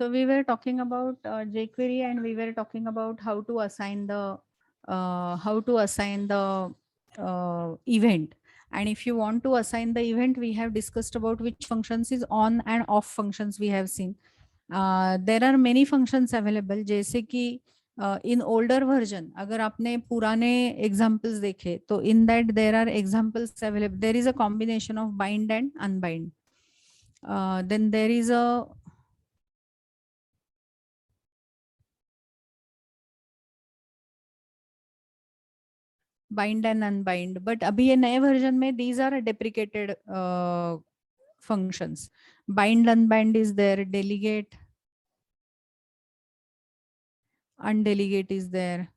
So we were talking about jQuery, and we were talking about how to assign the event. And if you want to assign the event, we have discussed about which functions is on and off functions we have seen. There are many functions available, जैसे कि in older version अगर आपने पुराने examples देखे तो in that there are examples available. There is a combination of bind and unbind. Then there is a bind and unbind. But अभी ये नए वर्जन में these are deprecated functions. Bind unbind is there, delegate undelegate is there,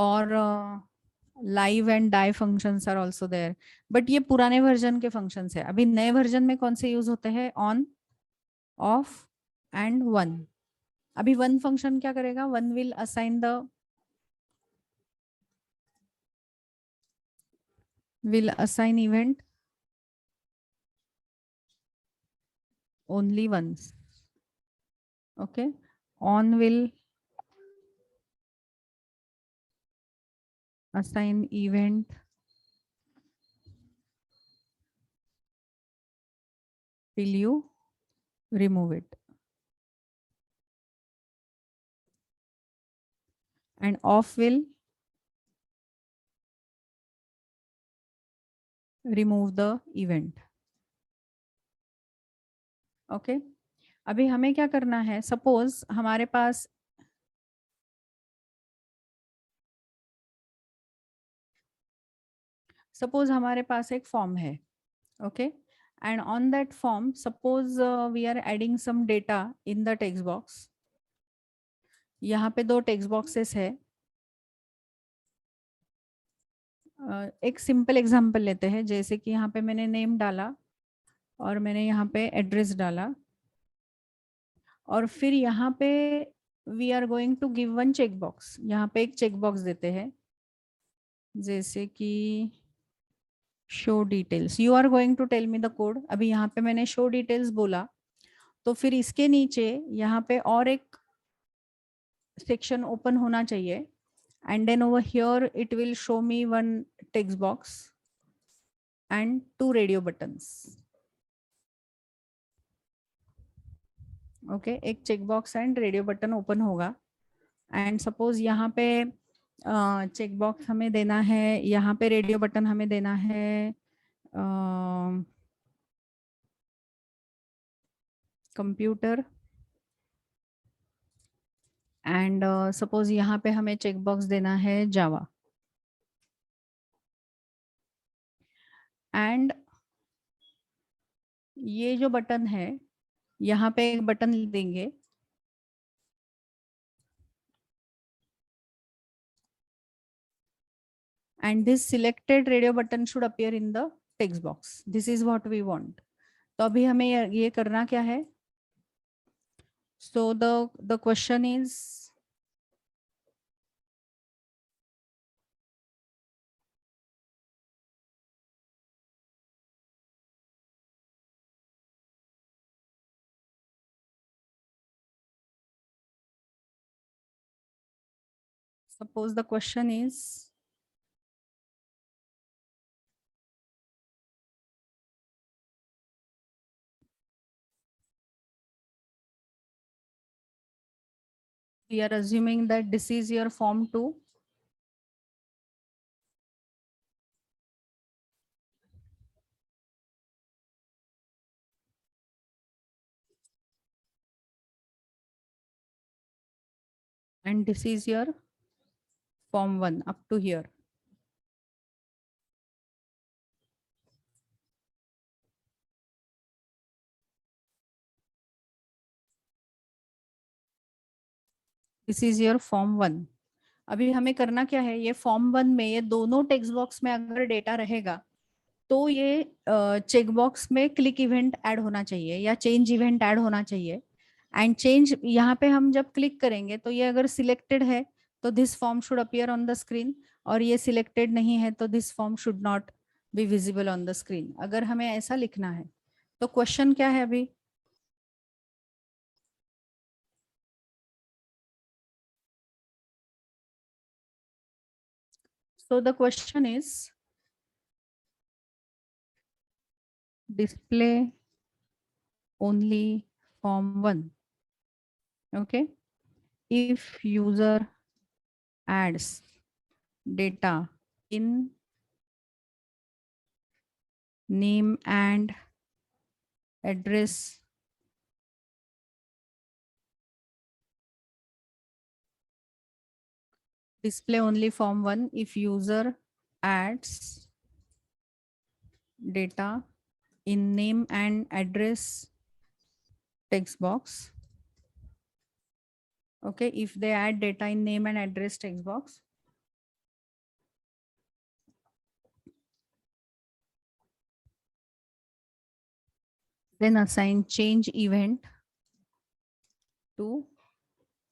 और live and die functions are also there. but ये पुराने version के functions है. अभी नए वर्जन में कौन से यूज होते हैं? on, off and one. अभी one function क्या करेगा? one will assign event only once. Okay. On will assign event till you remove it. And off will remove the event. Okay. अभी हमें क्या करना है? सपोज हमारे पास एक फॉर्म है. Okay. And on that form suppose we are adding some data in the text box. यहाँ पे दो टेक्स्ट बॉक्सेस है. एक सिंपल एग्जांपल लेते हैं, जैसे कि यहाँ पे मैंने नेम डाला और मैंने यहाँ पे एड्रेस डाला, और फिर यहाँ पे we are going to give one check box. यहाँ पे एक चेक बॉक्स देते हैं, जैसे कि show details. You are going to tell me the code. अभी यहाँ पे मैंने शो डिटेल्स बोला, तो फिर इसके नीचे यहाँ पे और एक सेक्शन ओपन होना चाहिए. And then over here it will show me one text box and two radio buttons. Okay. एक check box and radio button open होगा. एंड सपोज यहाँ पे चेक बॉक्स हमें देना है, यहाँ पे रेडियो बटन हमें देना है कंप्यूटर. एंड सपोज यहाँ पे हमें चेक बॉक्स देना है जावा. एंड ये जो बटन है, यहाँ पे एक बटन देंगे, and this selected radio button should appear in the text box. This is what we want. तो अभी हमें ये करना क्या है? So the question is, suppose the question is, we are assuming that this is your form 2. And this is your form 1 up to here. This is your form 1. अभी हमें करना क्या है? ये फॉर्म 1 में ये दोनों टेक्स्ट बॉक्स में अगर डेटा रहेगा, तो ये चेक बॉक्स में क्लिक इवेंट ऐड होना चाहिए या चेंज इवेंट ऐड होना चाहिए. एंड चेंज यहाँ पे हम जब क्लिक करेंगे तो ये अगर सिलेक्टेड है तो this form should appear on the screen, और ये सिलेक्टेड नहीं है तो this form should not be visible on the screen. अगर हमें ऐसा लिखना है तो क्वेश्चन क्या है अभी? So the question is display only form 1. Okay. If user adds data in name and address display only form 1 if user adds data in name and address text box. Okay, if they add data in name and address text box, then assign change event to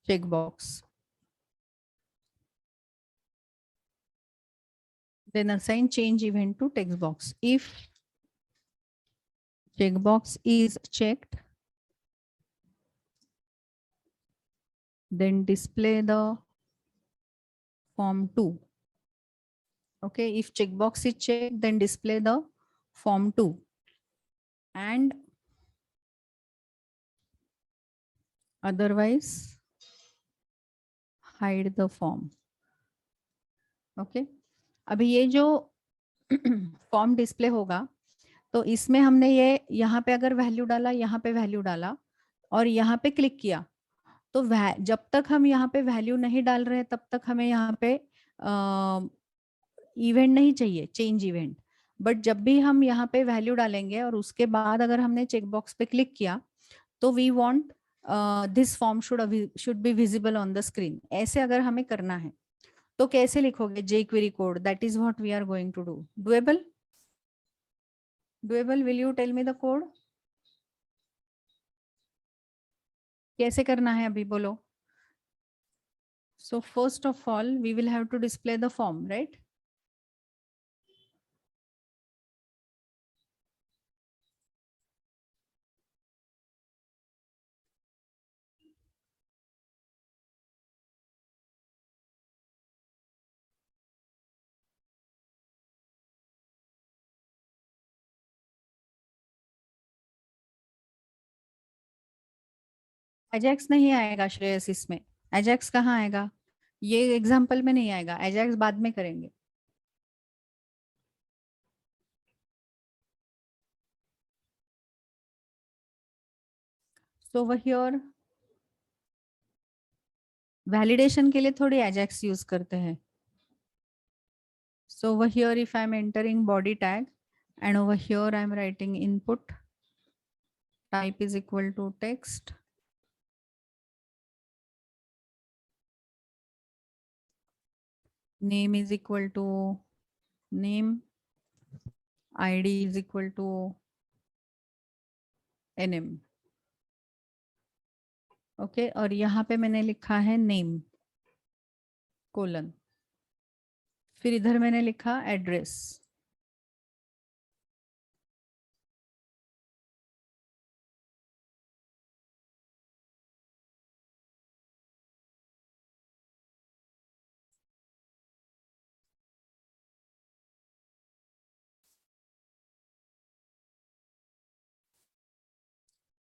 checkbox. Then assign change event to text box. If checkbox is checked, then display the form 2. Okay, if checkbox is checked, then display the form 2 and otherwise hide the form. Okay, अभी ये जो form display होगा तो इसमें हमने ये यहाँ पे अगर वैल्यू डाला, यहाँ पे वैल्यू डाला और यहाँ पे क्लिक किया, तो जब तक हम यहाँ पे वैल्यू नहीं डाल रहे तब तक हमें यहाँ पे इवेंट नहीं चाहिए, चेंज इवेंट। बट जब भी हम यहाँ पे वैल्यू डालेंगे और उसके बाद अगर हमने चेकबॉक्स पे क्लिक किया तो we want this form should be visible on the screen. ऐसे अगर हमें करना है तो कैसे लिखोगे jQuery code? That is what we are going to do. Doable? Doable, will you tell me the code? कैसे करना है अभी बोलो? So first of all, we will have to display the form, right? Ajax नहीं आएगा श्रेयस इसमें। Ajax कहाँ आएगा? ये एग्जाम्पल में नहीं आएगा, एजेक्स बाद में करेंगे। सो वही, और वैलिडेशन के लिए थोड़ी एजेक्स यूज करते हैं। So over here, if I'm entering body tag and over here I'm writing input, type is equal to text, name is equal to name, ID is equal to nm. Okay, और यहाँ पे मैंने लिखा है name colon, फिर इधर मैंने लिखा एड्रेस।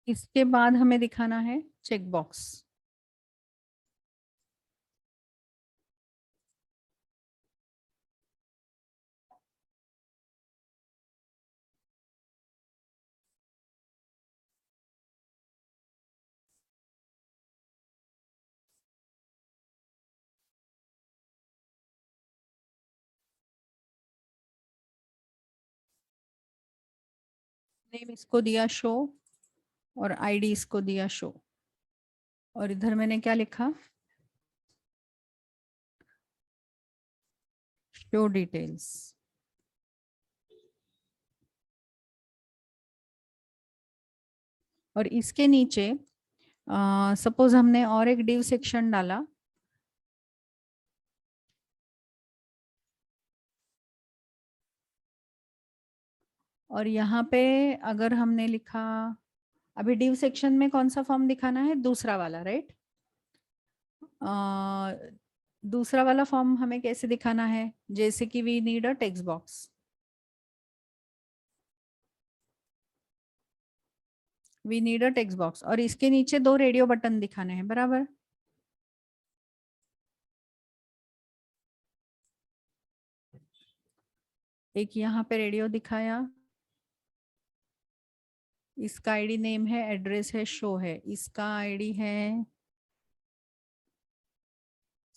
इसके बाद हमें दिखाना है चेकबॉक्स। नेम इसको दिया शो और आईडी इसको दिया शो, और इधर मैंने क्या लिखा? Show details. और इसके नीचे सपोज हमने और एक डिव सेक्शन डाला, और यहाँ पे अगर हमने लिखा, अभी डिव सेक्शन में कौन सा फॉर्म दिखाना है, दूसरा वाला, राइट। दूसरा वाला फॉर्म हमें कैसे दिखाना है, जैसे कि we need a text box, we need a text box, और इसके नीचे 2 रेडियो बटन दिखाने हैं, बराबर। एक यहाँ पे रेडियो दिखाया, इसका आईडी नेम है, एड्रेस है, शो है, इसका आईडी है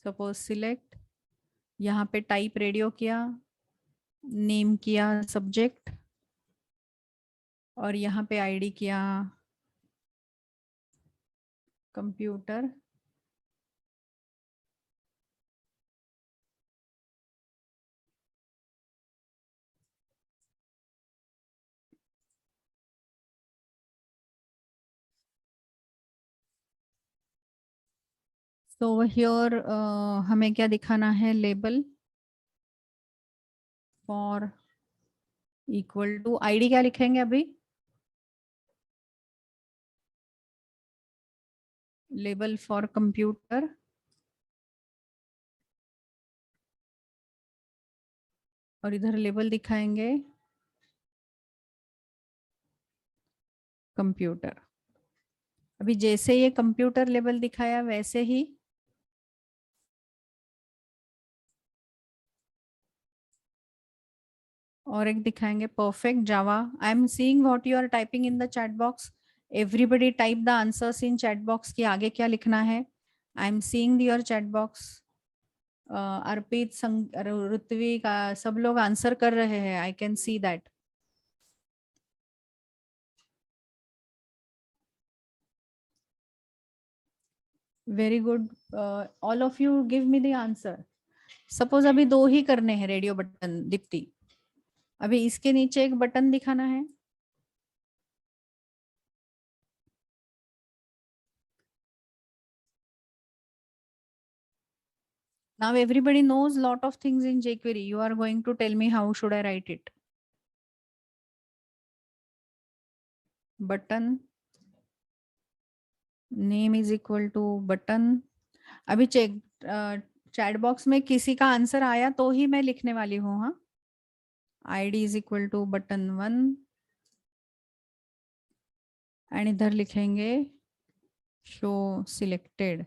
सपोज सिलेक्ट, यहाँ पे टाइप रेडियो किया, नेम किया सब्जेक्ट, और यहाँ पे आईडी किया कंप्यूटर, तो हियर हमें क्या दिखाना है, label for equal to, ID क्या लिखेंगे अभी, लेबल फॉर कंप्यूटर, और इधर लेबल दिखाएंगे कंप्यूटर। अभी जैसे ये कंप्यूटर लेबल दिखाया वैसे ही और एक दिखाएंगे perfect Java. I am seeing what you are typing in the chat box, everybody type the answers in chat box की आगे क्या लिखना है। I am seeing your chat box, Arpit, Ritvik, सब लोग आंसर कर रहे हैं, I can see that. Very good, all of you give me the answer. Suppose अभी 2 ही करने हैं रेडियो बटन, दीप्ति। अभी इसके नीचे एक बटन दिखाना है, now everybody knows lot of things in jQuery, you are going to tell me how should I write it। button name is equal to button। अभी चेक, चैट बॉक्स में किसी का आंसर आया तो ही मैं लिखने वाली हूँ, हाँ। id is equal to button1, and इधर लिखेंगे शो सिलेक्टेड।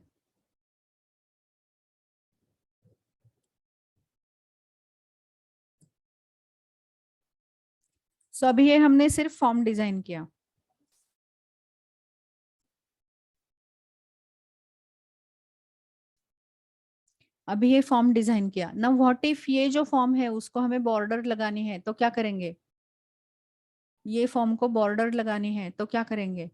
सो अभी ये हमने सिर्फ फॉर्म डिजाइन किया। अभी ये फॉर्म डिजाइन किया ना, व्हाट इफ ये जो फॉर्म है उसको हमें बॉर्डर लगानी है तो क्या करेंगे, ये फॉर्म को बॉर्डर लगानी है तो क्या करेंगे,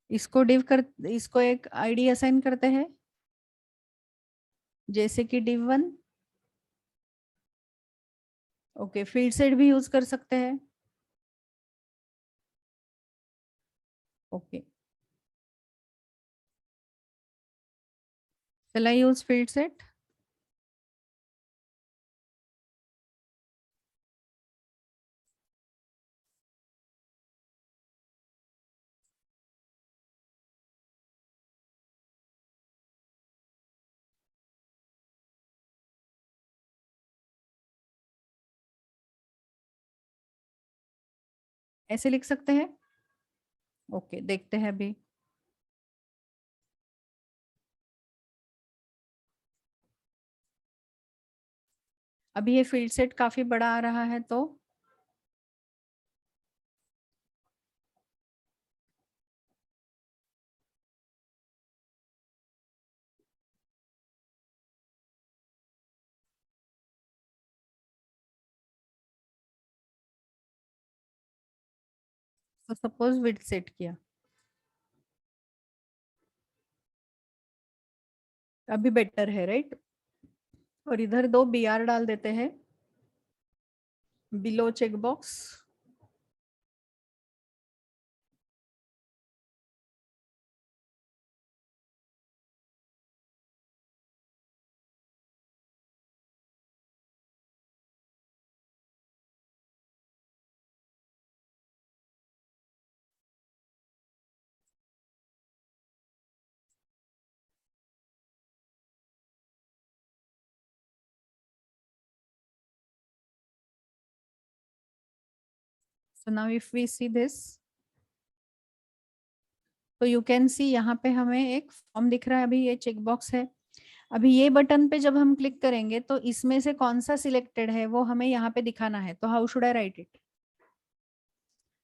इसको डिव कर, इसको एक आईडी असाइन करते हैं, जैसे कि div1। ओके, फील्ड सेट भी यूज कर सकते हैं। Okay, shall I use field set। ऐसे लिख सकते हैं। ओके, देखते हैं अभी। अभी ये फील्ड सेट काफी बड़ा आ रहा है तो सपोज विड्थ सेट किया, अभी बेटर है, राइट। और इधर 2 br डाल देते हैं, below check box. So now if we see this, तो you can see यहाँ पे हमें एक फॉर्म दिख रहा है, अभी ये चेक बॉक्स है। अभी ये बटन पे जब हम क्लिक करेंगे तो इसमें से कौन सा सिलेक्टेड है वो हमें यहाँ पे दिखाना है। तो how should I right it?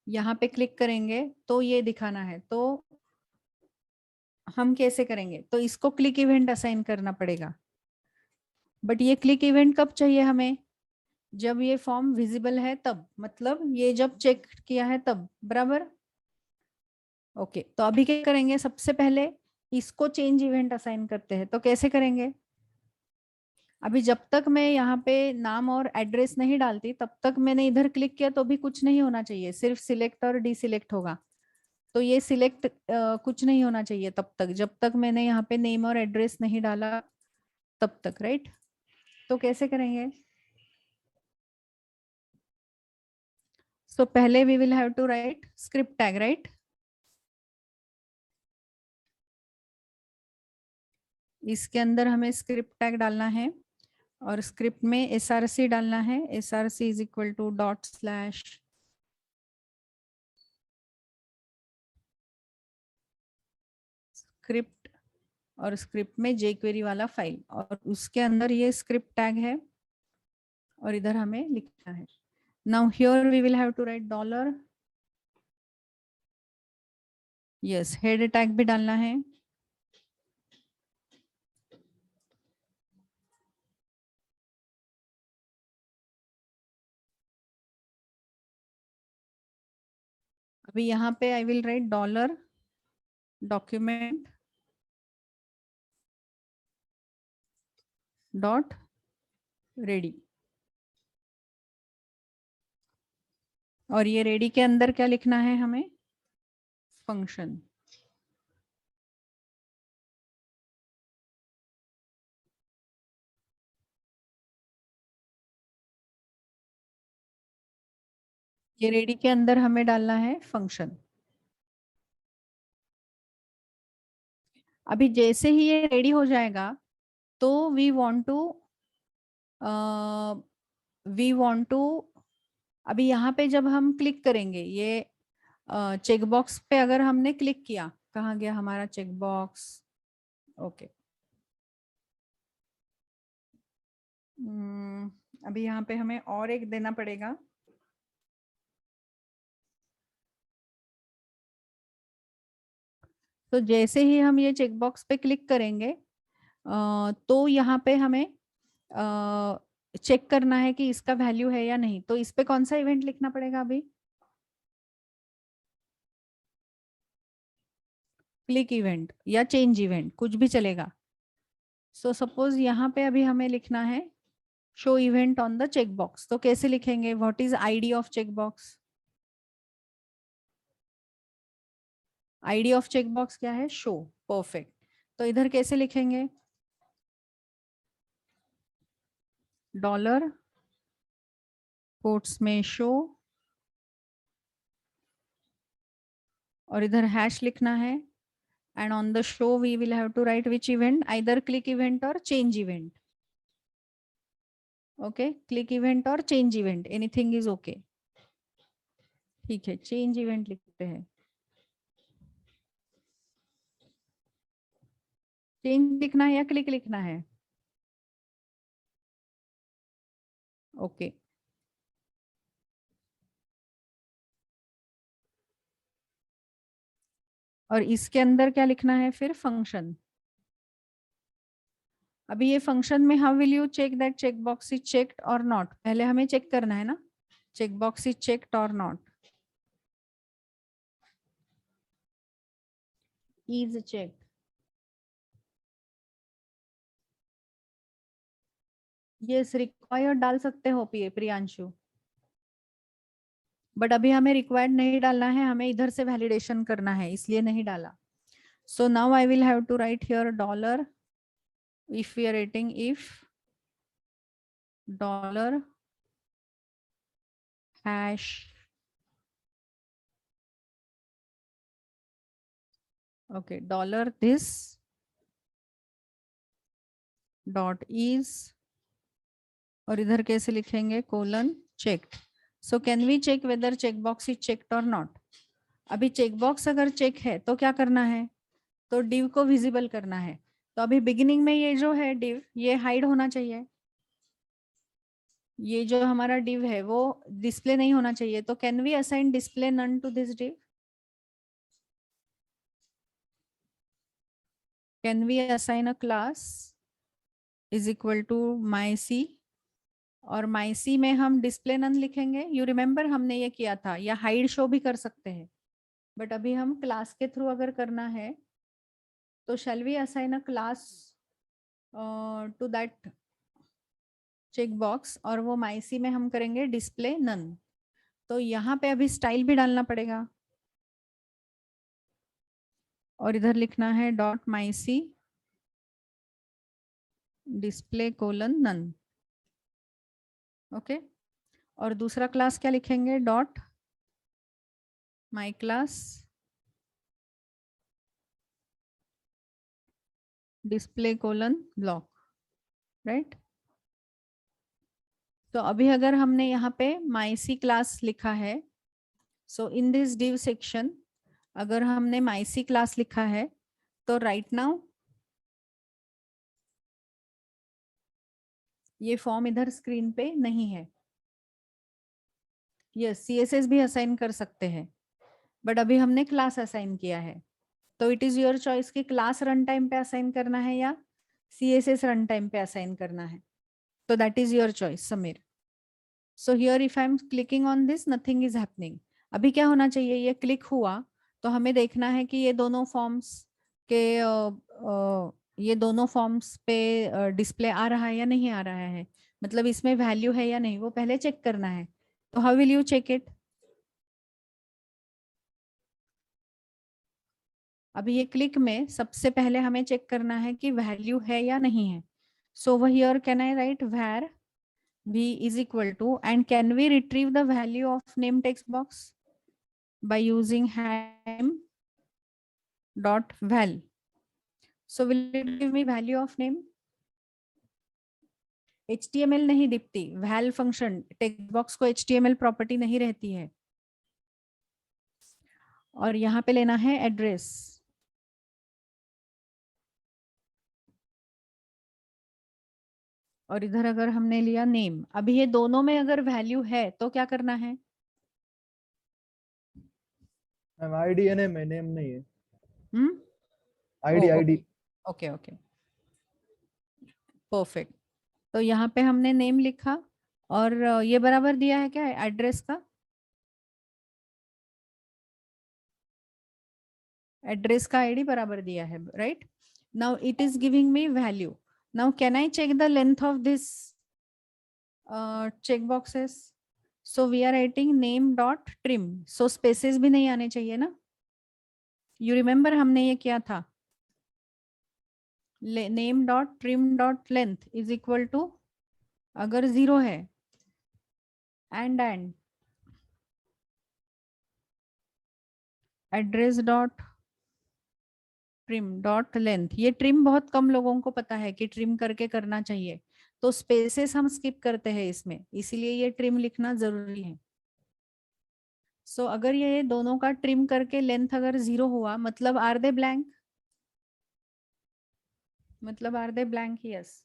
यहाँ पे क्लिक करेंगे तो ये दिखाना है, तो हम कैसे करेंगे? तो इसको क्लिक इवेंट असाइन करना पड़ेगा। बट ये क्लिक इवेंट कब चाहिए हमें? जब ये फॉर्म विजिबल है तब, मतलब ये जब चेक किया है तब, बराबर। ओके, तो अभी क्या करेंगे? सबसे पहले इसको चेंज इवेंट असाइन करते हैं। तो कैसे करेंगे? अभी जब तक मैं यहाँ पे नाम और एड्रेस नहीं डालती तब तक मैंने इधर क्लिक किया तो भी कुछ नहीं होना चाहिए, सिर्फ सिलेक्ट और डिसिलेक्ट होगा। तो ये सिलेक्ट कुछ नहीं होना चाहिए तब तक, जब तक मैंने यहाँ पे नेम और एड्रेस नहीं डाला तब तक, राइट? तो कैसे करेंगे? सो पहले we will have to write script tag, right? इसके अंदर हमें स्क्रिप्ट टैग डालना है और स्क्रिप्ट में src डालना है। src is equal to dot slash script और स्क्रिप्ट में jQuery वाला फाइल, और उसके अंदर ये स्क्रिप्ट टैग है और इधर हमें लिखना है। Now here we will have to write dollar, yes, head tag भी डालना है। अभी यहाँ पे I will write dollar document dot ready, और ये रेडी के अंदर क्या लिखना है हमें? फंक्शन। ये रेडी के अंदर हमें डालना है फंक्शन। अभी जैसे ही ये रेडी हो जाएगा तो वी वांट टू अभी यहाँ पे जब हम क्लिक करेंगे ये चेक बॉक्स पे, अगर हमने क्लिक किया, कहाँ गया हमारा चेक बॉक्स? ओके, अभी यहाँ पे हमें और एक देना पड़ेगा। तो जैसे ही हम ये चेक बॉक्स पे क्लिक करेंगे तो यहाँ पे हमें चेक करना है कि इसका वैल्यू है या नहीं। तो इस पे कौन सा इवेंट लिखना पड़ेगा? अभी क्लिक इवेंट या चेंज इवेंट, कुछ भी चलेगा। सो सपोज यहाँ पे अभी हमें लिखना है show event on the check box. तो कैसे लिखेंगे? What is ID of check box? ID of check box क्या है? शो। परफेक्ट। तो इधर कैसे लिखेंगे? डॉलर कोट्स में शो, और इधर हैश लिखना है, and on the show we will have to write which event, either click event or change event. Okay, click event or change event, anything is okay. ठीक है, चेंज इवेंट लिखते हैं। Change लिखना है या क्लिक लिखना है? ओके, और इसके अंदर क्या लिखना है फिर? फंक्शन। अभी ये फंक्शन में how will you check that check box is checked और नॉट? पहले हमें चेक करना है ना, चेक बॉक्स इज चेक्ड और not. Is checked, yes, required डाल सकते हो प्रियांशु, बट अभी हमें रिक्वायर्ड नहीं डालना है, हमें इधर से वैलिडेशन करना है, इसलिए नहीं डाला। So now I will have to write here dollar, if we are writing if dollar hash okay dollar this dot is, और इधर कैसे लिखेंगे? Colon checked. So can we check whether check box is checked और not. अभी check box अगर check है तो क्या करना है, तो div को विजिबल करना है। तो अभी बिगिनिंग में ये जो है div, ये हाइड होना चाहिए, ये जो हमारा div है वो डिस्प्ले नहीं होना चाहिए। तो can we assign display none to this div? Can we assign a class is equal to my C, और माई सी में हम डिस्प्ले नन लिखेंगे। यू रिमेम्बर हमने ये किया था, या हाइड शो भी कर सकते हैं, बट अभी हम क्लास के थ्रू अगर करना है तो shall we assign a class to that check box, और वो माई सी में हम करेंगे डिस्प्ले नन। तो यहाँ पे अभी स्टाइल भी डालना पड़ेगा, और इधर लिखना है dot my C display colon none. Okay, और दूसरा क्लास क्या लिखेंगे, dot my class display colon block, right. तो अभी अगर हमने यहाँ पे माई सी क्लास लिखा है, सो इन दिस div सेक्शन अगर हमने माई सी क्लास लिखा है तो राइट नाउ ये फॉर्म इधर स्क्रीन पे नहीं है। यस, CSS भी असाइन कर सकते हैं, बट अभी हमने क्लास असाइन किया है। तो इट इज योर चॉइस कि क्लास रन टाइम पे असाइन करना है या CSS रन टाइम पे असाइन करना है। तो that is your choice Sameer. So here if I am clicking on this nothing is happening. अभी क्या होना चाहिए, ये क्लिक हुआ तो हमें देखना है कि ये दोनों फॉर्म्स के ये दोनों फॉर्म्स पे डिस्प्ले आ रहा है या नहीं आ रहा है, मतलब इसमें वैल्यू है या नहीं, वो पहले चेक करना है। तो how will you check it? अभी ये क्लिक में सबसे पहले हमें चेक करना है कि वैल्यू है या नहीं है। सो वो here can I right where v is equal to, and can we retrieve the value of name text box by using ham dot val? So will it give me value of name? HTML नहीं दिखती, val function text box को HTML property नहीं रहती है। और यहाँ पे लेना है एड्रेस, और इधर अगर हमने लिया नेम। अभी ये दोनों में अगर वैल्यू है तो क्या करना है? मैम आईडी है नेम नहीं है। Hmm, oh ID ID. Okay okay, perfect. तो यहाँ पे हमने नेम लिखा, और ये बराबर दिया है क्या एड्रेस का? एड्रेस का आईडी बराबर दिया है, right. Now it is giving me value. Now can I check the length of this check boxes? So we are writing name dot trim, so spaces भी नहीं आने चाहिए ना। यू रिमेम्बर हमने ये किया था, name dot trim dot length is equal to, अगर 0 है and address dot trim dot length. ये ट्रिम बहुत कम लोगों को पता है कि ट्रिम करके करना चाहिए, तो स्पेसेस हम स्किप करते हैं इसमें, इसीलिए ये ट्रिम लिखना जरूरी है। सो अगर ये दोनों का ट्रिम करके लेंथ अगर 0 हुआ, मतलब आर दे ब्लैंक? मतलब आर दे ब्लैंक? यस।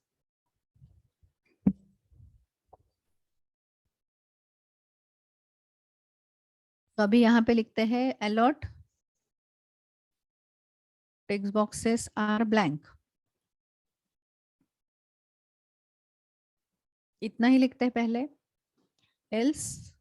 तो अभी यहाँ पे लिखते हैं अलॉट टेक्स्ट बॉक्सेस आर ब्लैंक, इतना ही लिखते हैं पहले, एल्स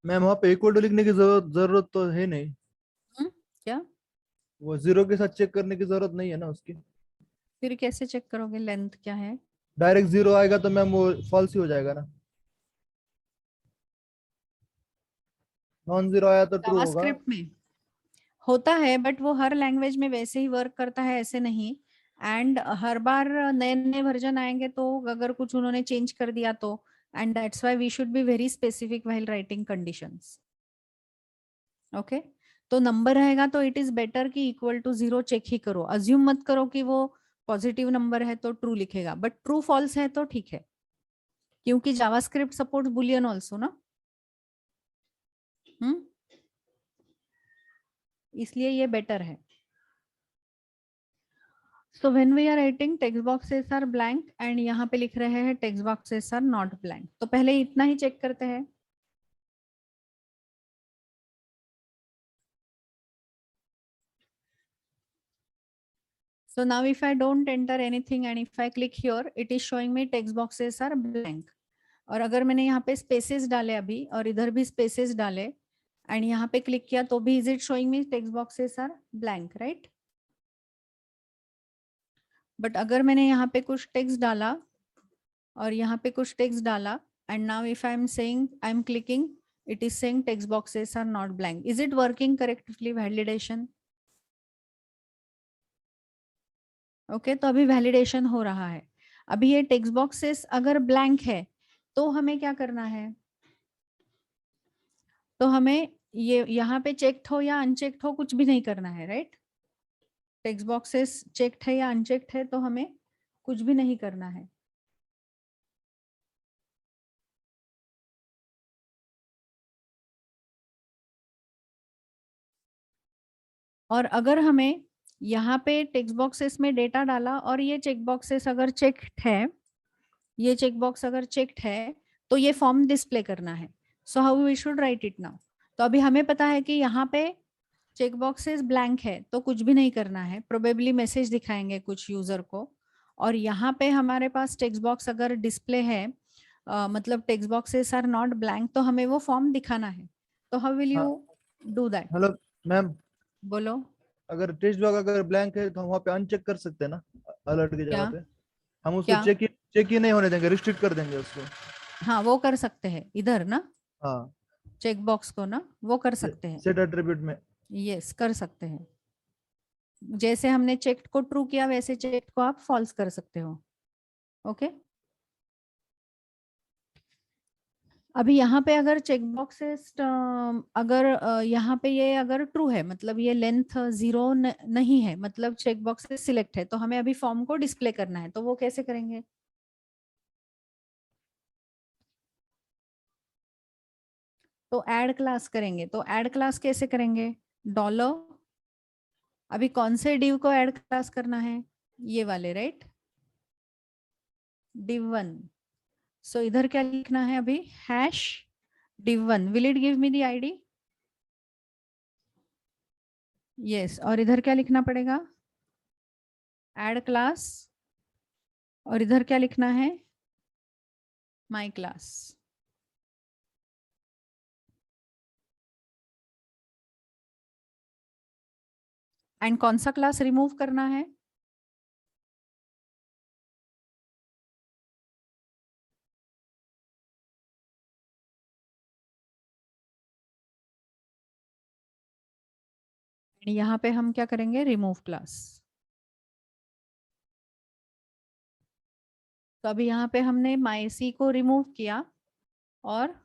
मैम वहाँ पे इक्वल टू लिखने की जरूरत तो है नहीं। क्या? वो जीरो के साथ चेक करने की जरूरत नहीं है ना उसकी। फिर कैसे चेक करोगे लेंथ क्या है? डायरेक्ट जीरो आएगा तो मैम वो फॉल्स ही हो जाएगा ना। नॉन जीरो आया तो ट्रू होगा। जावास्क्रिप्ट में होता है, बट वो हर लैंग्वेज में वैसे ही वर्क करता है ऐसे नहीं। एंड हर बार नए नए वर्जन आएंगे तो अगर कुछ उन्होंने चेंज कर दिया तो, and that's why we should be very specific while writing conditions. Okay, तो नंबर रहेगा तो इट इज बेटर कि इक्वल टू 0 चेक ही करो, अज्यूम मत करो कि वो पॉजिटिव नंबर है तो ट्रू लिखेगा, बट ट्रू फॉल्स है तो ठीक है, क्योंकि जावास्क्रिप्ट सपोर्ट्स बुलियन ऑल्सो ना। हम्म, इसलिए ये बेटर है। So when we are writing text boxes are blank and यहाँ पे लिख रहे हैं text boxes are not blank, तो पहले इतना ही चेक करते हैं। So now if I don't enter anything and if I click here, it is showing me text boxes are blank. और अगर मैंने यहाँ पे स्पेसेस डाले अभी और इधर भी स्पेसेस डाले एंड यहाँ पे क्लिक किया तो भी is it showing me text boxes are blank, right? But अगर मैंने यहाँ पे कुछ टेक्स्ट डाला और यहाँ पे कुछ टेक्स्ट डाला and now if I am saying I am clicking, it is saying text boxes are not blank. Is it working correctly validation? Okay, तो अभी वैलिडेशन हो रहा है। अभी ये टेक्स्ट बॉक्सेस अगर ब्लैंक है तो हमें क्या करना है? तो हमें ये यहाँ पे चेक्ड हो या अनचेक्ड हो कुछ भी नहीं करना है, राइट? टेक्स्ट बॉक्सेस चेक्ड है या अनचेक्ड है तो हमें कुछ भी नहीं करना है। और अगर हमें यहाँ पे टेक्स्ट बॉक्सेस में डेटा डाला और ये चेक बॉक्सेस अगर चेक्ड है, ये चेक बॉक्स अगर चेक्ड है तो ये फॉर्म डिस्प्ले करना है। So how we should write it now? तो अभी हमें पता है कि यहाँ पे चेक बॉक्सेस ब्लैंक है तो कुछ भी नहीं करना है, प्रोबेबली मैसेज दिखाएंगे कुछ यूजर को। और यहाँ पे हमारे पास टेक्स्ट बॉक्स अगर डिस्प्ले है, मतलब text boxes are not blank, तो हमें वो फॉर्म दिखाना है। तो हाउ विल हाँ, you do that? Hello ma'am, बोलो। अगर टेस्ट बॉक्स अगर ब्लैंक है तो हम वहाँ पे अनचेक कर सकते हैं ना, अलर्ट की जगह क्या? पे। हम उसको क्या? चेक ही नहीं होने देंगे, रिस्ट्रिक्ट कर देंगे उसको। हाँ, वो कर सकते हैं इधर ना, हाँ, चेक बॉक्स को ना, वो कर सकते हैं। सेट एट्रीब्यूट में। यस, कर सकते हैं। जैसे हमने चेक को ट्रू किया वैसे चेक को आप फॉल्स कर सकते हो। ओके, अभी यहाँ पे अगर चेक बॉक्सेस अगर यहाँ पे ये अगर ट्रू है, मतलब ये लेंथ 0 नहीं है, मतलब चेक बॉक्सेस सिलेक्ट है, तो हमें अभी फॉर्म को डिस्प्ले करना है, तो वो कैसे करेंगे? तो ऐड क्लास करेंगे। तो ऐड क्लास कैसे करेंगे? डॉलर, अभी कौन से डिव को ऐड क्लास करना है? ये वाले, राइट? div1। सो इधर क्या लिखना है अभी? Hash div1। Will it give me the ID? Yes, और इधर क्या लिखना पड़ेगा? ऐड क्लास, और इधर क्या लिखना है? My class. एंड कौन सा क्लास रिमूव करना है? यहाँ पे हम क्या करेंगे? Remove class. तो अभी यहाँ पे हमने माईसी को रिमूव किया और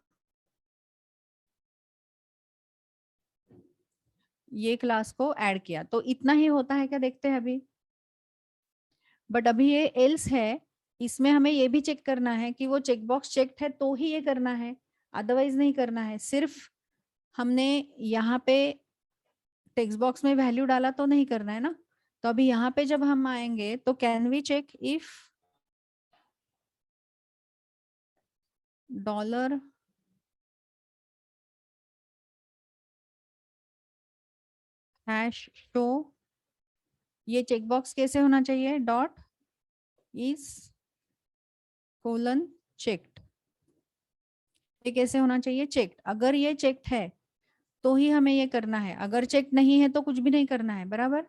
ये क्लास को ऐड किया, तो इतना ही होता है क्या? देखते हैं अभी। बट अभी ये एल्स है, इसमें हमें ये भी चेक करना है कि वो चेकबॉक्स चेक्ड है तो ही ये करना है, अदरवाइज नहीं करना है। सिर्फ हमने यहाँ पे टेक्स्ट बॉक्स में वैल्यू डाला तो नहीं करना है ना। तो अभी यहाँ पे जब हम आएंगे तो can we check if dollar hash show, ये चेकबॉक्स कैसे होना चाहिए? डॉट इज कोलन चेक्ड, ये कैसे होना चाहिए? चेक्ड। अगर ये चेक्ड है तो ही हमें ये करना है, अगर चेक नहीं है तो कुछ भी नहीं करना है, बराबर?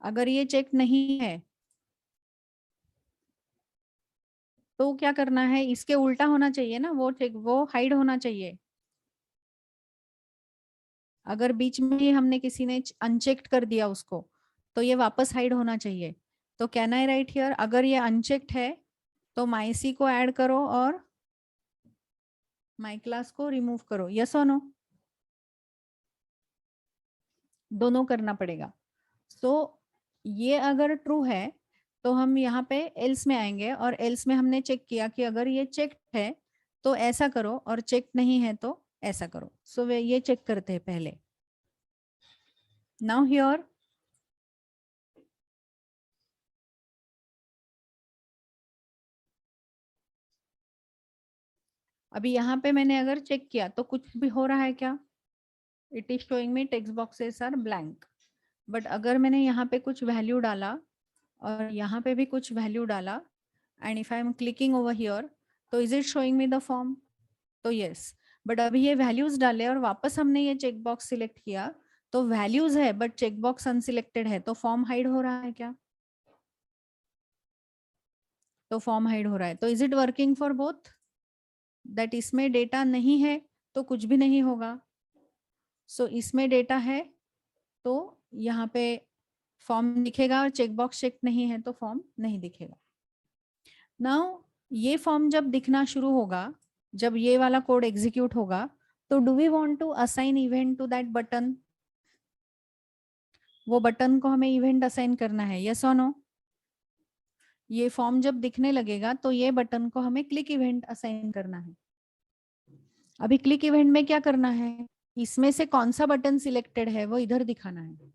अगर ये चेक नहीं है तो क्या करना है? इसके उल्टा होना चाहिए ना, वो चेक वो हाइड होना चाहिए। अगर बीच में ही हमने किसी ने अनचेक्ड कर दिया उसको, तो ये वापस हाइड होना चाहिए। तो कैन आई राइट हियर, अगर ये अनचेक्ड है तो माइसी को ऐड करो और माई क्लास को रिमूव करो, यस और नो? दोनों करना पड़ेगा। सो ये अगर ट्रू है तो हम यहाँ पे एल्स में आएंगे, और एल्स में हमने चेक किया कि अगर ये चेक है तो ऐसा करो, और चेक नहीं है तो ऐसा करो। सो वे ये चेक करते हैं पहले। नाउ हियर अभी यहाँ पे मैंने अगर चेक किया तो कुछ भी हो रहा है क्या? It is showing me text boxes are blank. But अगर मैंने यहाँ पे कुछ वैल्यू डाला और यहाँ पे भी कुछ वैल्यू डाला, and if I am clicking over here, तो is it showing me the form? तो यस। बट अभी ये वैल्यूज डाले और वापस हमने ये चेक बॉक्स सिलेक्ट किया, तो वैल्यूज है बट चेक बॉक्स अनसिलेक्टेड है, तो फॉर्म हाइड हो रहा है क्या? तो फॉर्म हाइड हो रहा है। तो is it working for both? That इसमें डेटा नहीं है तो कुछ भी नहीं होगा, सो इसमें डेटा है तो यहाँ पे फॉर्म दिखेगा, और चेक बॉक्स चेक नहीं है तो फॉर्म नहीं दिखेगा। नाउ ये फॉर्म जब दिखना शुरू होगा, जब ये वाला कोड एग्जीक्यूट होगा, तो do we want to assign event to that button? वो बटन को हमें इवेंट असाइन करना है, यस और नो? ये फॉर्म जब दिखने लगेगा तो ये बटन को हमें क्लिक इवेंट असाइन करना है। अभी क्लिक इवेंट में क्या करना है? इसमें से कौन सा बटन सिलेक्टेड है वो इधर दिखाना है।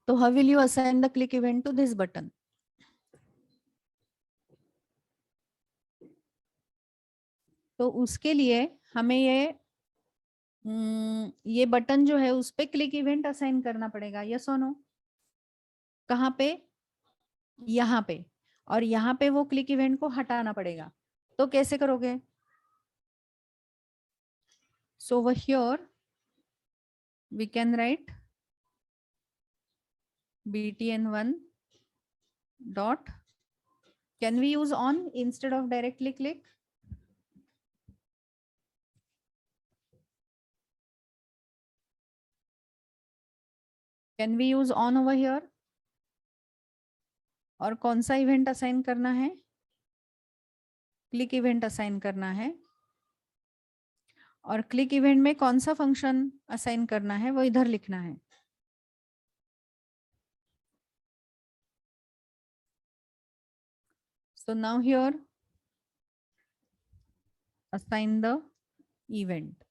तो how will you assign the click event to this button? तो उसके लिए हमें ये बटन जो है उस पे क्लिक इवेंट असाइन करना पड़ेगा, यस और नो? कहाँ पे? यहाँ पे। और यहाँ पे वो क्लिक इवेंट को हटाना पड़ेगा। तो कैसे करोगे? So over here we can write btn1 dot, can we use on instead of directly click? Can we use on over here? और कौन सा इवेंट असाइन करना है? क्लिक इवेंट असाइन करना है। और क्लिक इवेंट में कौन सा फंक्शन असाइन करना है वो इधर लिखना है। So now here assign the event।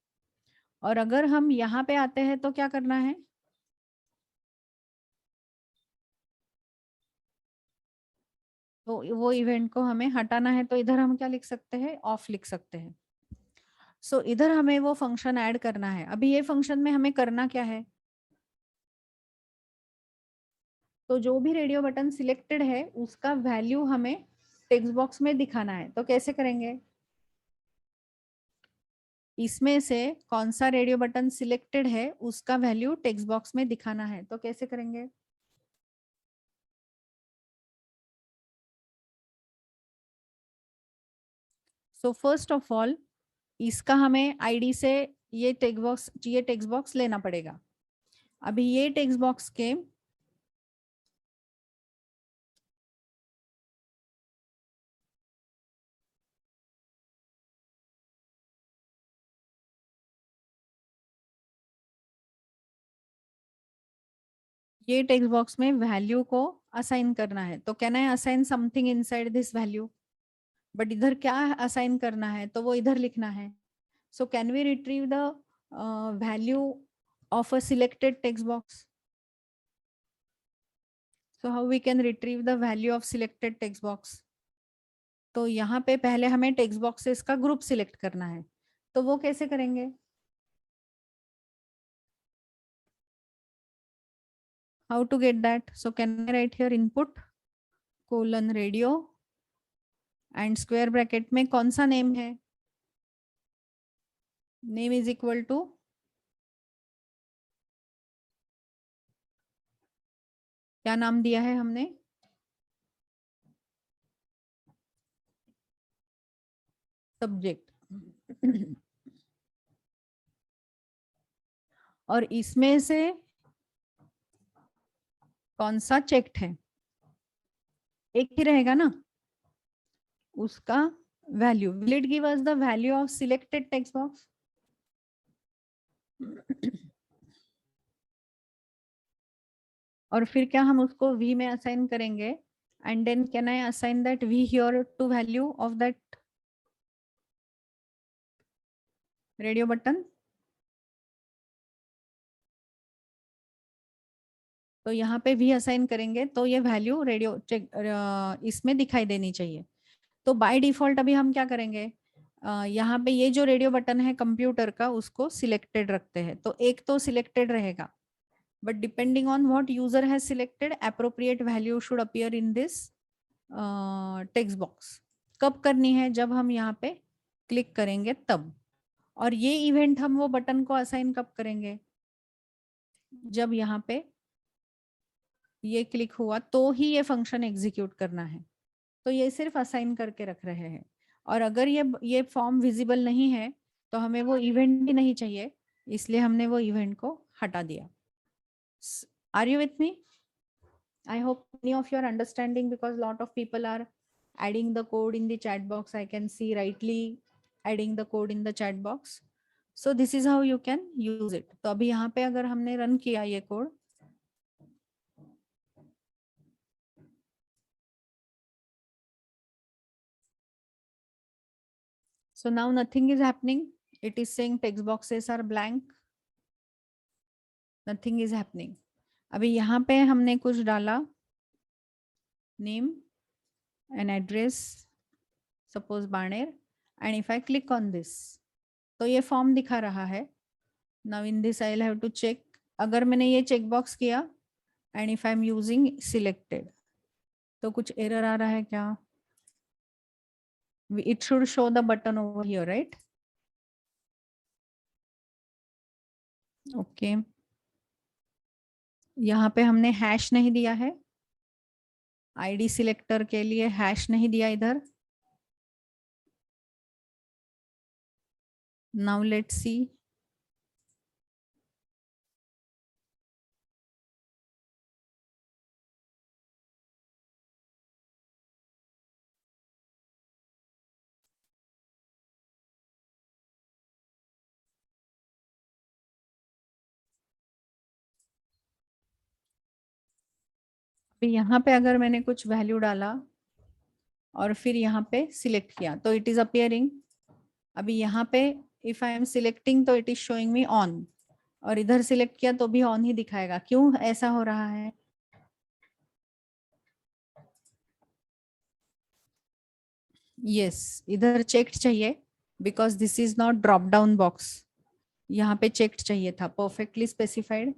और अगर हम यहाँ पे आते हैं तो क्या करना है? तो वो इवेंट को हमें हटाना है, तो इधर हम क्या लिख सकते हैं? ऑफ लिख सकते हैं। सो इधर हमें वो फंक्शन ऐड करना है। अभी ये फंक्शन में हमें करना क्या है? तो जो भी रेडियो बटन सिलेक्टेड है उसका वैल्यू हमें टेक्स्ट बॉक्स में दिखाना है। तो कैसे करेंगे? इसमें से कौन सा रेडियो बटन सिलेक्टेड है उसका वैल्यू टेक्स्ट बॉक्स में दिखाना है। तो कैसे करेंगे? सो फर्स्ट ऑफ ऑल इसका हमें आईडी से ये टेक्स्ट बॉक्स लेना पड़ेगा। अभी ये टेक्स्ट बॉक्स के ये टेक्स्ट बॉक्स में वैल्यू को असाइन करना है। तो can I assign something inside this value? But इधर क्या असाइन करना है तो वो इधर लिखना है। So can we retrieve the value of a selected text box? So how we can retrieve the value of selected text box? तो यहाँ पे पहले हमें टेक्स्ट बॉक्सेस का ग्रुप सिलेक्ट करना है। तो वो कैसे करेंगे? How to get that? So can I write here input colon radio and square bracket में कौन सा नेम है? नेम इज इक्वल टू क्या नाम दिया है हमने? सब्जेक्ट। और इसमें से कौन सा चेक्ड है, एक ही रहेगा ना, उसका value. Will it give us the value of selected text box? और फिर क्या हम उसको v में असाइन करेंगे, and then can I assign that v here to value of that radio button? तो यहाँ पे v असाइन करेंगे तो ये वैल्यू रेडियो चेक इसमें दिखाई देनी चाहिए। तो बाय डिफॉल्ट अभी हम क्या करेंगे, यहाँ पे ये जो रेडियो बटन है कंप्यूटर का, उसको सिलेक्टेड रखते हैं, तो एक तो सिलेक्टेड रहेगा, but depending on what user has selected, appropriate value should appear in this text box। कब करनी है, जब हम यहाँ पे क्लिक करेंगे तब। और ये इवेंट हम वो बटन को असाइन कब करेंगे, जब यहाँ पे ये क्लिक हुआ तो ही ये फंक्शन एग्जीक्यूट करना है। तो ये सिर्फ असाइन करके रख रहे हैं। और अगर ये फॉर्म विजिबल नहीं है तो हमें वो इवेंट भी नहीं चाहिए, इसलिए हमने वो इवेंट को हटा दिया। Are you with me? I hope many of you are understanding, because lot of people are adding the code in the chat box. I can see rightly adding the code in the chat box. So this is how you can use it. तो अभी यहाँ पे अगर हमने run किया ये code, so now nothing is happening. It is saying text boxes are blank. Nothing is happening. अभी यहाँ पे हमने कुछ डाला, name and address, suppose Baner, and if I click on this, तो ये फॉर्म दिखा रहा है। Now in this I'll have to check, अगर मैंने ये चेक बॉक्स किया and if I'm using selected, तो कुछ एरर आ रहा है क्या? It should show the button over here, right? Okay. यहाँ पे हमने हैश नहीं दिया है, आईडी सिलेक्टर के लिए हैश नहीं दिया इधर। Now let's see. यहाँ पे अगर मैंने कुछ वैल्यू डाला और फिर यहाँ पे सिलेक्ट किया तो इट इज अपियरिंग। अभी यहाँ पे इफ आई एम सिलेक्टिंग तो it is showing me on, और इधर सिलेक्ट किया तो भी ऑन ही दिखाएगा। क्यों ऐसा हो रहा है? यस, इधर चेक्ड चाहिए, because this is not drop down box. यहाँ पे चेक्ड चाहिए था, परफेक्टली स्पेसिफाइड।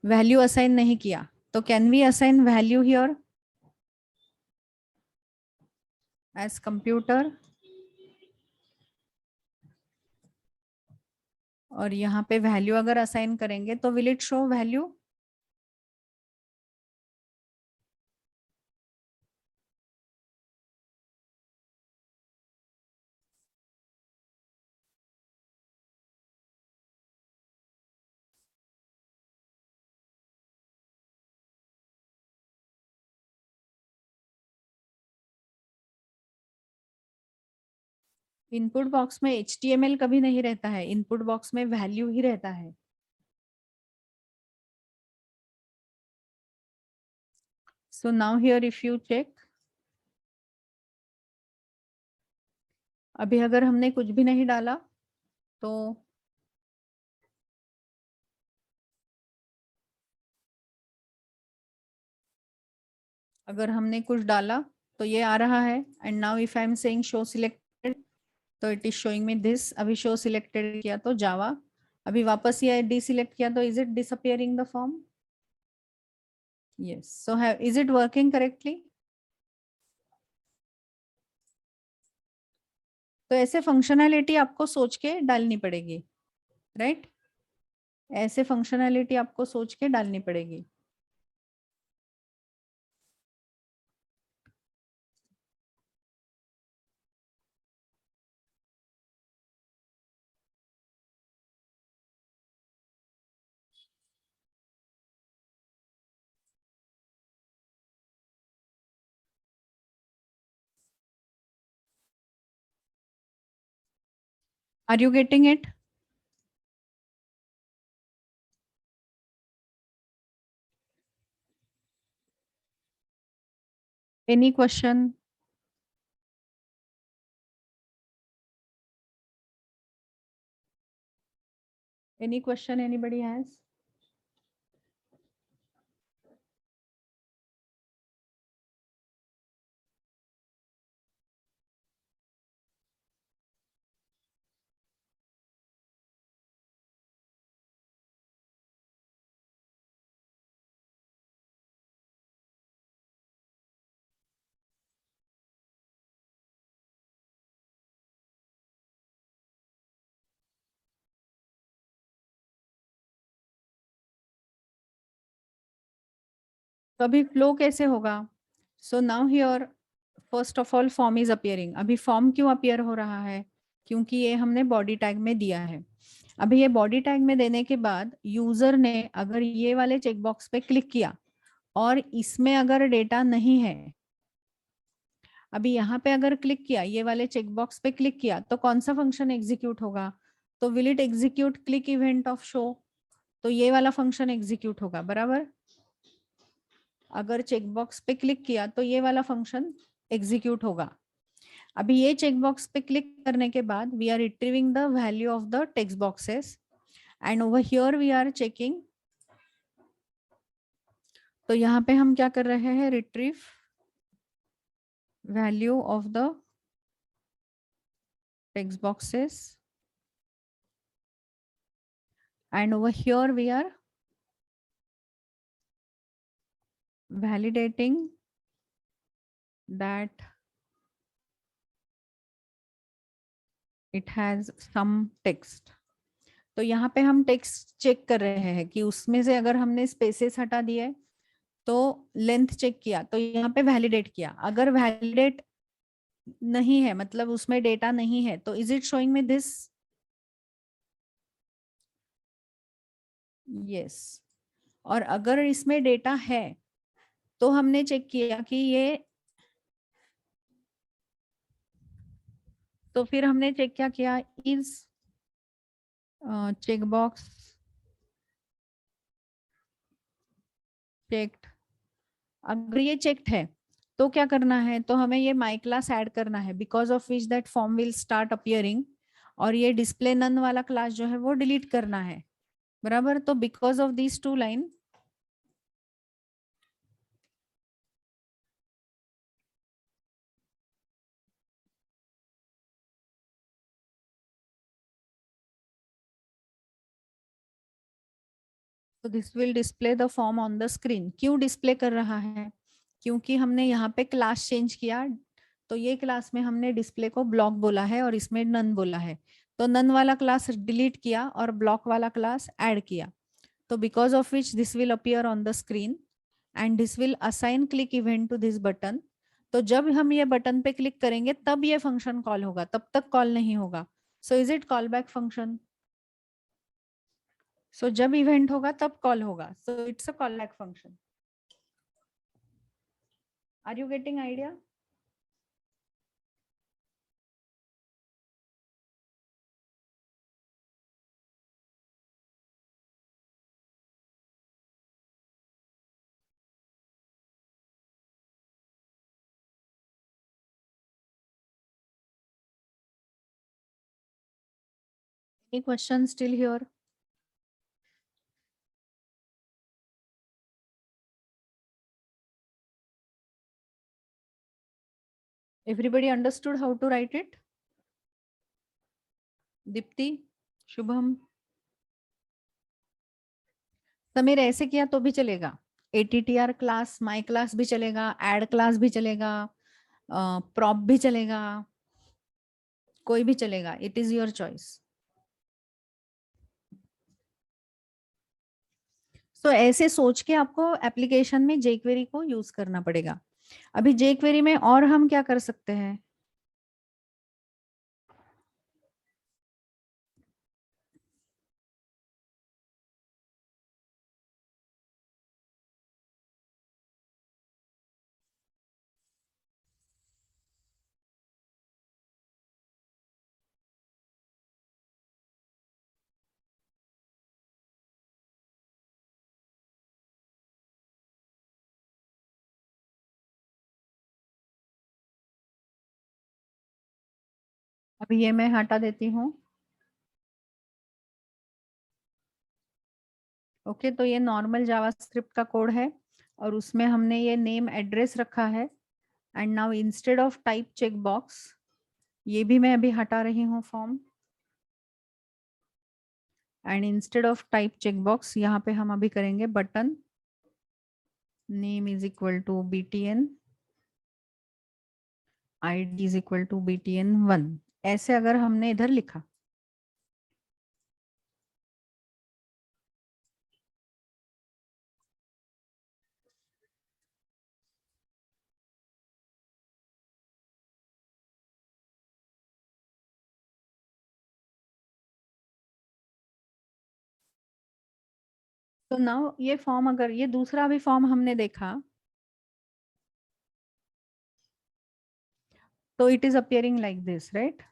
वैल्यू असाइन नहीं किया, तो can we assign value here as computer? और यहाँ पे वैल्यू अगर असाइन करेंगे तो will it show value? Input box में HTML कभी नहीं रहता है, इनपुट बॉक्स में वैल्यू ही रहता है। So now here if you check, अभी अगर हमने कुछ भी नहीं डाला तो अगर हमने कुछ डाला तो ये आ रहा है। And now if I am saying show selected तो it is showing me this. अभी शो सिलेक्टेड किया तो जावा, अभी वापस ये डीसिलेक्ट किया तो is it disappearing the form? Yes. So is it working correctly? तो ऐसे फंक्शनैलिटी आपको सोच के डालनी पड़ेगी, राइट? ऐसे फंक्शनैलिटी आपको सोच के डालनी पड़ेगी। Are you getting it? Any question? Any question anybody has? तो अभी फ्लो कैसे होगा? So now here first of all form is appearing. अभी फॉर्म क्यों अपियर हो रहा है? क्योंकि ये हमने बॉडी टैग में दिया है। अभी ये बॉडी टैग में देने के बाद यूजर ने अगर ये वाले चेकबॉक्स पे क्लिक किया और इसमें अगर डेटा नहीं है, अभी यहाँ पे अगर क्लिक किया, ये वाले चेकबॉक्स पे क्लिक किया, तो कौन सा फंक्शन एग्जीक्यूट होगा? तो will it execute click event of show? तो ये वाला फंक्शन एग्जीक्यूट होगा, बराबर। अगर चेकबॉक्स पे क्लिक किया तो ये वाला फंक्शन एग्जीक्यूट होगा। अभी ये चेकबॉक्स पे क्लिक करने के बाद we are retrieving the value of the text boxes and over here we are checking. तो यहाँ पे हम क्या कर रहे हैं? Retrieve value of the text boxes and over here we are validating that it has some text। तो यहाँ पे हम टेक्स्ट चेक कर रहे हैं कि उसमें से अगर हमने स्पेसेस हटा दिए तो लेंथ चेक किया, तो यहाँ पे वैलिडेट किया। अगर वैलिडेट नहीं है, मतलब उसमें डेटा नहीं है, तो इज इट शोइंग में दिस? यस। और अगर इसमें डेटा है तो हमने चेक किया कि ये, तो फिर हमने चेक क्या किया? Is checkbox checked? अगर ये चेक्ड है तो क्या करना है? तो हमें ये माई क्लास ऐड करना है, because of which that form will start appearing. और ये डिस्प्ले नन वाला क्लास जो है वो डिलीट करना है, बराबर। तो because of this two line तो this will display the form on the screen. क्यों डिस्प्ले कर रहा है? क्योंकि हमने यहाँ पे क्लास चेंज किया। तो ये क्लास में हमने डिस्प्ले को ब्लॉक बोला है और इसमें नन बोला है। तो नन वाला क्लास डिलीट किया और ब्लॉक वाला क्लास ऐड किया। तो because of which this will appear on the screen and this will assign click event to this button. तो जब हम ये बटन पे क्लिक करेंगे तब ये फंक्शन कॉल होगा, तब तक कॉल नहीं होगा। So is it call back function? So जब इवेंट होगा तब कॉल होगा, so it's a call back function. Are you getting idea? Any question still here? Everybody understood how to write it? Deepti, Shubham, Sameer, ऐसे किया तो भी चलेगा। एटीटीआर क्लास, माई क्लास भी चलेगा, एड क्लास भी चलेगा, प्रॉप भी चलेगा, कोई भी चलेगा। It is your choice. So ऐसे सोच के आपको एप्लीकेशन में जेक्वेरी को यूज करना पड़ेगा। अभी जेक्वेरी में और हम क्या कर सकते हैं? अभी ये मैं हटा देती हूँ। ओके, तो ये नॉर्मल जावास्क्रिप्ट का कोड है और उसमें हमने ये नेम एड्रेस रखा है। And now instead of type check box, ये भी मैं अभी हटा रही हूँ form. And instead of type check box यहाँ पे हम अभी करेंगे button name is equal to btn, id is equal to btn1। ऐसे अगर हमने इधर लिखा, तो नाउ ये फॉर्म, अगर ये दूसरा भी फॉर्म हमने देखा, तो it is appearing like this, right?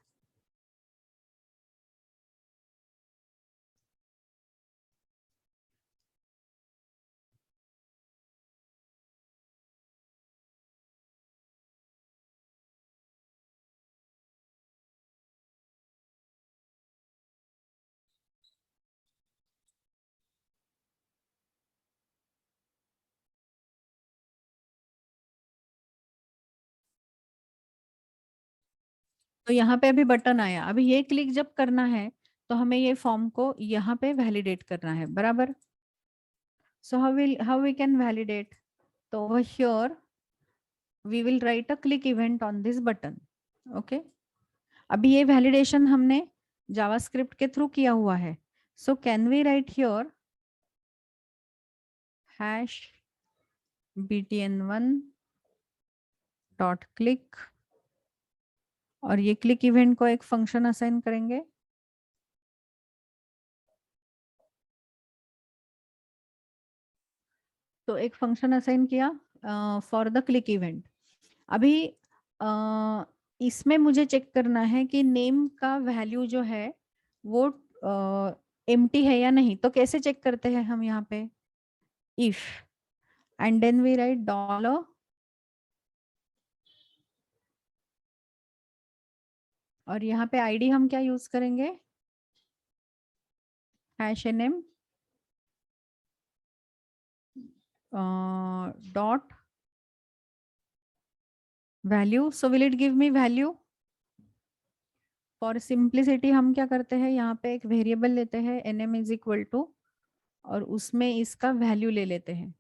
तो यहाँ पे अभी बटन आया, अभी ये क्लिक जब करना है तो हमें ये फॉर्म को यहाँ पे वैलिडेट करना है, बराबर? So how we can validate? तो over here we will write a click event on this button. Okay, अभी ये वैलिडेशन हमने जावास्क्रिप्ट के थ्रू किया हुआ है। So can we write here hash btn1 dot click, और ये क्लिक इवेंट को एक फंक्शन असाइन करेंगे। तो एक फंक्शन असाइन किया फॉर द क्लिक इवेंट। अभी इसमें मुझे चेक करना है कि नेम का वैल्यू जो है वो एम्प्टी है या नहीं। तो कैसे चेक करते हैं हम यहाँ पे? If, and then we write dollar, और यहाँ पे आईडी हम क्या यूज करेंगे? Hash N M dot value. So will it give me value? For simplicity हम क्या करते हैं, यहाँ पे एक वेरिएबल लेते हैं N M is equal to, और उसमें इसका वैल्यू ले लेते हैं।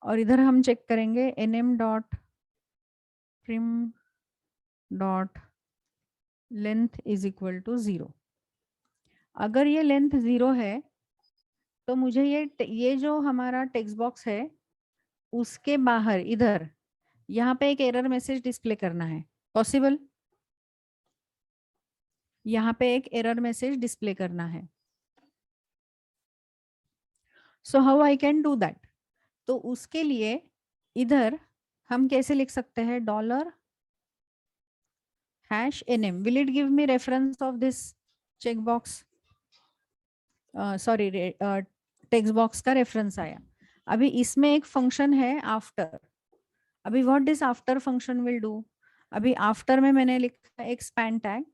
और इधर हम चेक करेंगे N M dot prim dot length is equal to 0। अगर ये लेंथ 0 है तो मुझे ये जो हमारा टेक्स्ट बॉक्स है उसके बाहर इधर यहाँ पे एक एरर मैसेज डिस्प्ले करना है। पॉसिबल? यहाँ पे एक एरर मैसेज डिस्प्ले करना है। So how I can do that? तो उसके लिए इधर हम कैसे लिख सकते हैं? Dollar hash nm, will it give me reference of this checkbox? Sorry, text box का रेफरेंस आया। अभी इसमें एक फंक्शन है आफ्टर। अभी what this after function will do? अभी आफ्टर में मैंने लिखा एक स्पैन टैग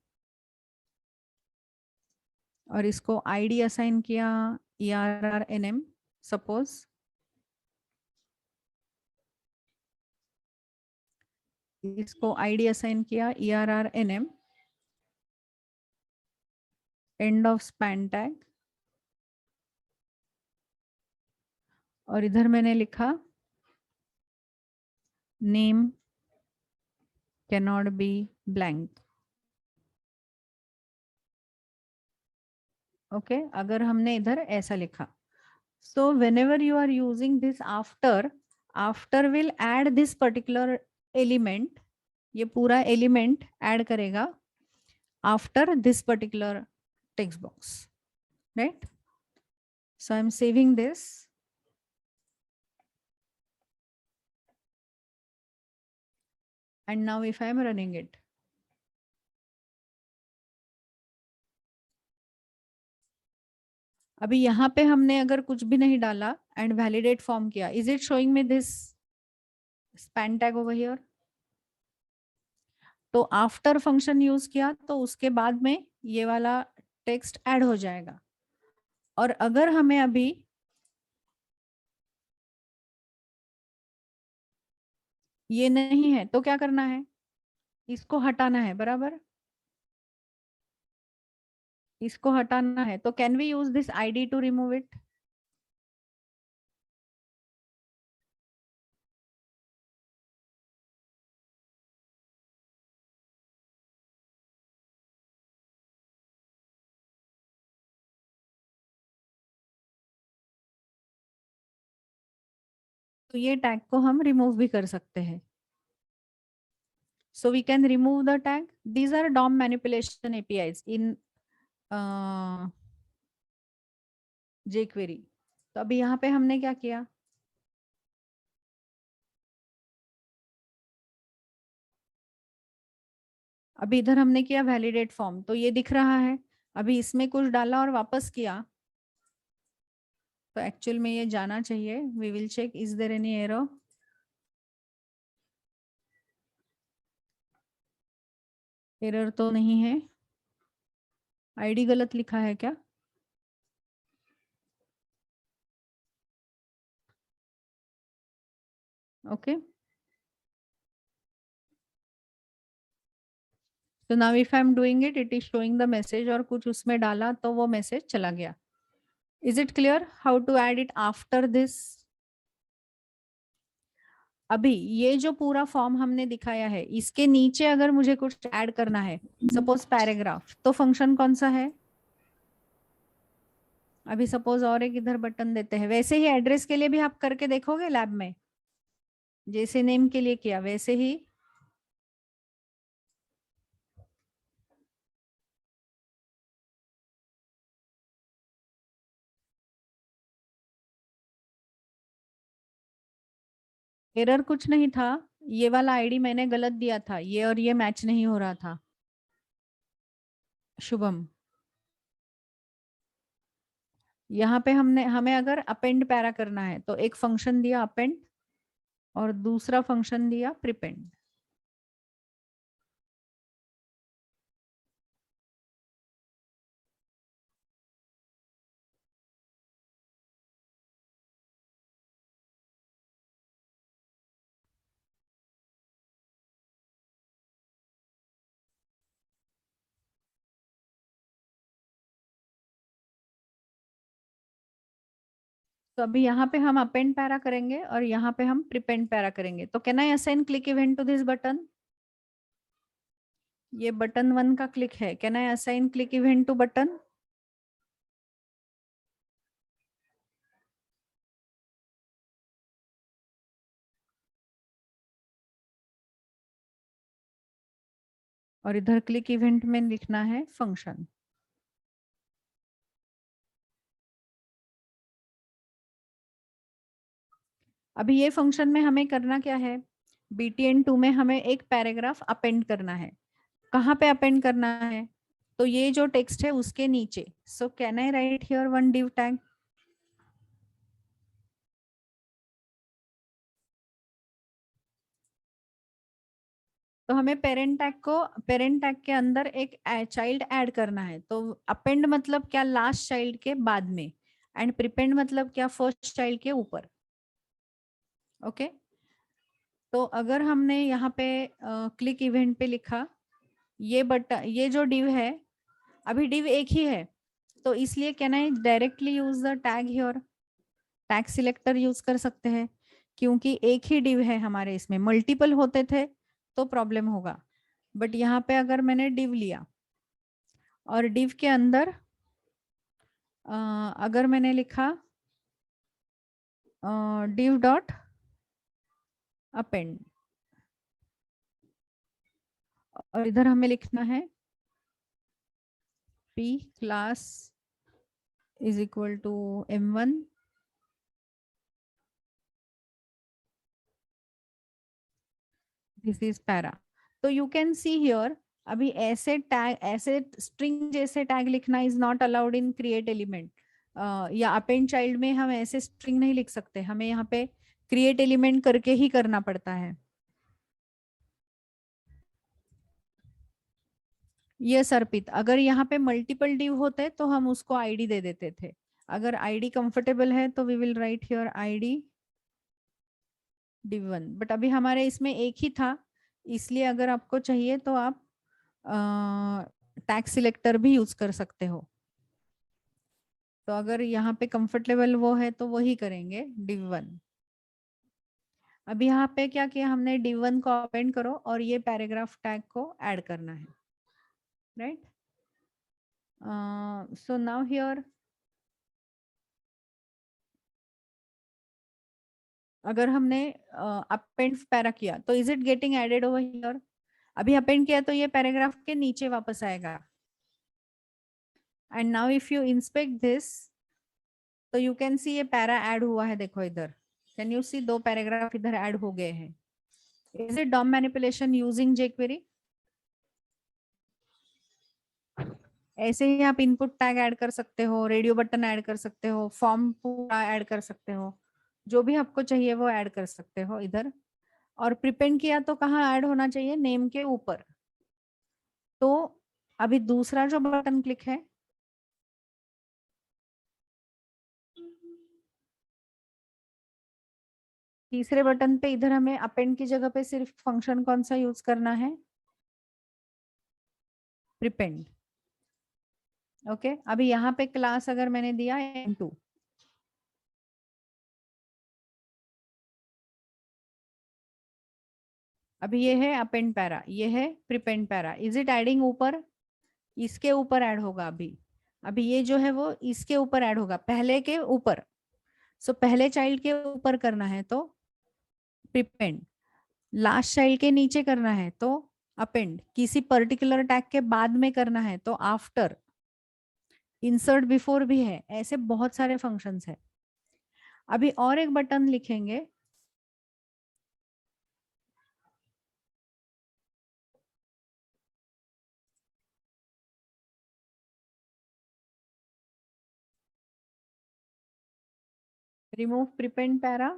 और इसको आईडी असाइन किया ERRNM सपोज। इसको आईडी असाइन किया ERRNM, end of span tag, और इधर मैंने लिखा name cannot be blank. Okay, अगर हमने इधर ऐसा लिखा, so whenever you are using this after will add this particular element, ये पूरा एलिमेंट ऐड करेगा after this particular text box, right? So I'm saving this, and now if I am running it, अभी यहाँ पे हमने अगर कुछ भी नहीं डाला एंड वैलिडेट फॉर्म किया, is it showing me this span tag over here? तो आफ्टर फंक्शन यूज किया तो उसके बाद में ये वाला टेक्स्ट ऐड हो जाएगा। और अगर हमें अभी ये नहीं है तो क्या करना है, इसको हटाना है, बराबर, इसको हटाना है। तो can we use this ID to remove it? तो ये टैग को हम रिमूव भी कर सकते हैं। So we can remove the tag. These are DOM manipulation APIs in jQuery. तो अभी यहाँ पे हमने क्या किया, अभी इधर हमने किया वैलिडेट फॉर्म, तो ये दिख रहा है। अभी इसमें कुछ डाला और वापस किया तो एक्चुअल में ये जाना चाहिए। We will check is there any error. Error तो नहीं है। आईडी गलत लिखा है क्या? ओके, तो now if I am doing it, it is showing the message, और कुछ उसमें डाला तो वो मैसेज चला गया। Is it clear how to add it after this? अभी ये जो पूरा फॉर्म हमने दिखाया है, इसके नीचे अगर मुझे कुछ ऐड करना है, सपोज पैराग्राफ, तो फंक्शन कौन सा है? अभी सपोज और एक इधर बटन देते हैं, वैसे ही एड्रेस के लिए भी आप करके देखोगे लैब में, जैसे नेम के लिए किया वैसे ही। एरर कुछ नहीं था, ये वाला आईडी मैंने गलत दिया था, ये और ये मैच नहीं हो रहा था। शुभम, यहाँ पे हमें अगर अपेंड पैरा करना है तो एक फंक्शन दिया अपेंड और दूसरा फंक्शन दिया प्रीपेंड। तो अभी यहाँ पे हम अपेंड पैरा करेंगे और यहाँ पे हम प्रीपेंड पैरा करेंगे। तो can I assign click event to this button? ये बटन 1 का क्लिक है, can I assign click event to button? और इधर क्लिक इवेंट में लिखना है फंक्शन। अभी ये फंक्शन में हमें करना क्या है, btn2 में हमें एक पैराग्राफ अपेंड करना है। कहाँ पे अपेंड करना है? तो ये जो टेक्स्ट है उसके नीचे। सो can I write here one div tag? तो हमें पेरेंट टैग के अंदर एक चाइल्ड ऐड करना है। तो अपेंड मतलब क्या, लास्ट चाइल्ड के बाद में, एंड प्रीपेंड मतलब क्या, फर्स्ट चाइल्ड के ऊपर। ओके, तो अगर हमने यहाँ पे क्लिक इवेंट पे लिखा, ये जो div है, अभी div एक ही है, तो इसलिए can I directly use the tag here? Tag selector use कर सकते हैं, क्योंकि एक ही div है हमारे, इसमें मल्टीपल होते थे तो प्रॉब्लम होगा। बट यहाँ पे अगर मैंने div लिया और div के अंदर अगर मैंने लिखा div डॉट अपेंड, और इधर हमें लिखना है p class is equal to m1 this is para. तो यू कैन सी हियर, अभी ऐसे टैग, ऐसे स्ट्रिंग जैसे टैग लिखना is not allowed in create element, या अपेंड चाइल्ड में हम ऐसे स्ट्रिंग नहीं लिख सकते, हमें यहाँ पे क्रिएट एलिमेंट करके ही करना पड़ता है। यस अर्पित, अगर यहाँ पे मल्टीपल div होते तो हम उसको आईडी दे देते थे। अगर आईडी कंफर्टेबल है तो we will write here ID div1, but अभी हमारे इसमें एक ही था, इसलिए अगर आपको चाहिए तो आप टैग सिलेक्टर भी यूज कर सकते हो। तो अगर यहाँ पे कंफर्टेबल वो है तो वही करेंगे div1। अभी यहाँ पे क्या किया हमने, div1 को अपेंड करो और ये पैराग्राफ टैग को ऐड करना है, राइट। सो नाउ हियर अगर हमने अपेंड पैरा किया तो is it getting added over here. अभी अपेंड किया तो ये पैराग्राफ के नीचे वापस आएगा। And now if you inspect this तो यू कैन सी ये पैरा ऐड हुआ है, देखो इधर कैन यू सी 2 पैराग्राफ इधर ऐड हो गए हैं। Is it DOM manipulation using jQuery। ऐसे ही आप इनपुट टैग ऐड कर सकते हो, रेडियो बटन ऐड कर सकते हो, फॉर्म पूरा ऐड कर सकते हो, जो भी आपको चाहिए वो ऐड कर सकते हो इधर। और प्रिपेंड किया तो कहाँ ऐड होना चाहिए, नेम के ऊपर। तो अभी दूसरा जो बटन क्लिक है, तीसरे बटन पे इधर हमें अपेंड की जगह पे सिर्फ फंक्शन कौन सा यूज करना है, प्रिपेंड। ओके अभी यहाँ पे क्लास अगर मैंने दिया m2, अभी ये है अपेंड पैरा, ये है प्रिपेंड पैरा। इज इट एडिंग ऊपर, इसके ऊपर ऐड होगा। अभी अभी ये जो है वो इसके ऊपर ऐड होगा, पहले के ऊपर। सो पहले चाइल्ड के ऊपर करना है तो प्रिपेंड, लास्ट चाइल्ड के नीचे करना है तो अपेंड, किसी पर्टिकुलर टैग के बाद में करना है तो आफ्टर, इंसर्ट बिफोर भी है, ऐसे बहुत सारे फंक्शंस है। अभी और एक बटन लिखेंगे, remove prepend para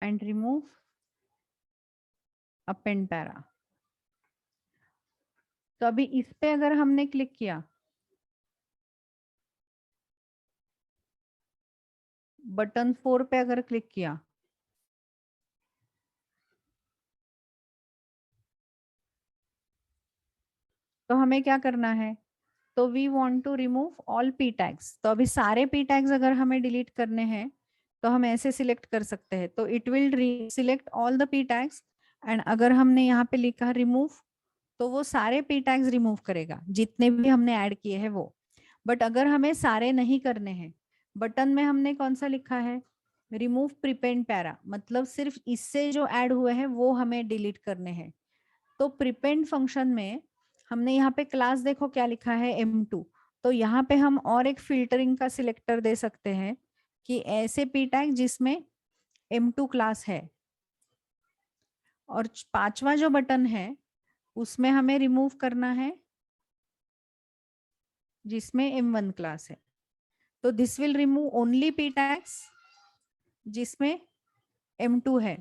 and remove append para. तो अभी इस पे अगर हमने क्लिक किया, बटन 4 पे अगर क्लिक किया, तो हमें क्या करना है, तो we want to remove all P tags. तो अभी सारे पी टैग्स अगर हमें डिलीट करने हैं तो हम ऐसे सिलेक्ट कर सकते हैं, तो it will select all the P tags. And अगर हमने यहाँ पे लिखा रिमूव तो वो सारे पी टैग्स रिमूव करेगा जितने भी हमने ऐड किए हैं वो। बट अगर हमें सारे नहीं करने हैं, बटन में हमने कौन सा लिखा है, रिमूव प्रिपेंड पैरा, मतलब सिर्फ इससे जो ऐड हुए हैं वो हमें डिलीट करने हैं। तो प्रिपेंड फंक्शन में हमने यहाँ पे क्लास देखो क्या लिखा है, m2। तो यहाँ पे हम और एक फिल्टरिंग का सिलेक्टर दे सकते हैं कि ऐसे पी टैग जिसमें m2 क्लास है। और 5वां जो बटन है उसमें हमें रिमूव करना है जिसमें m1 क्लास है। तो this will remove only P tags जिसमें m2 है,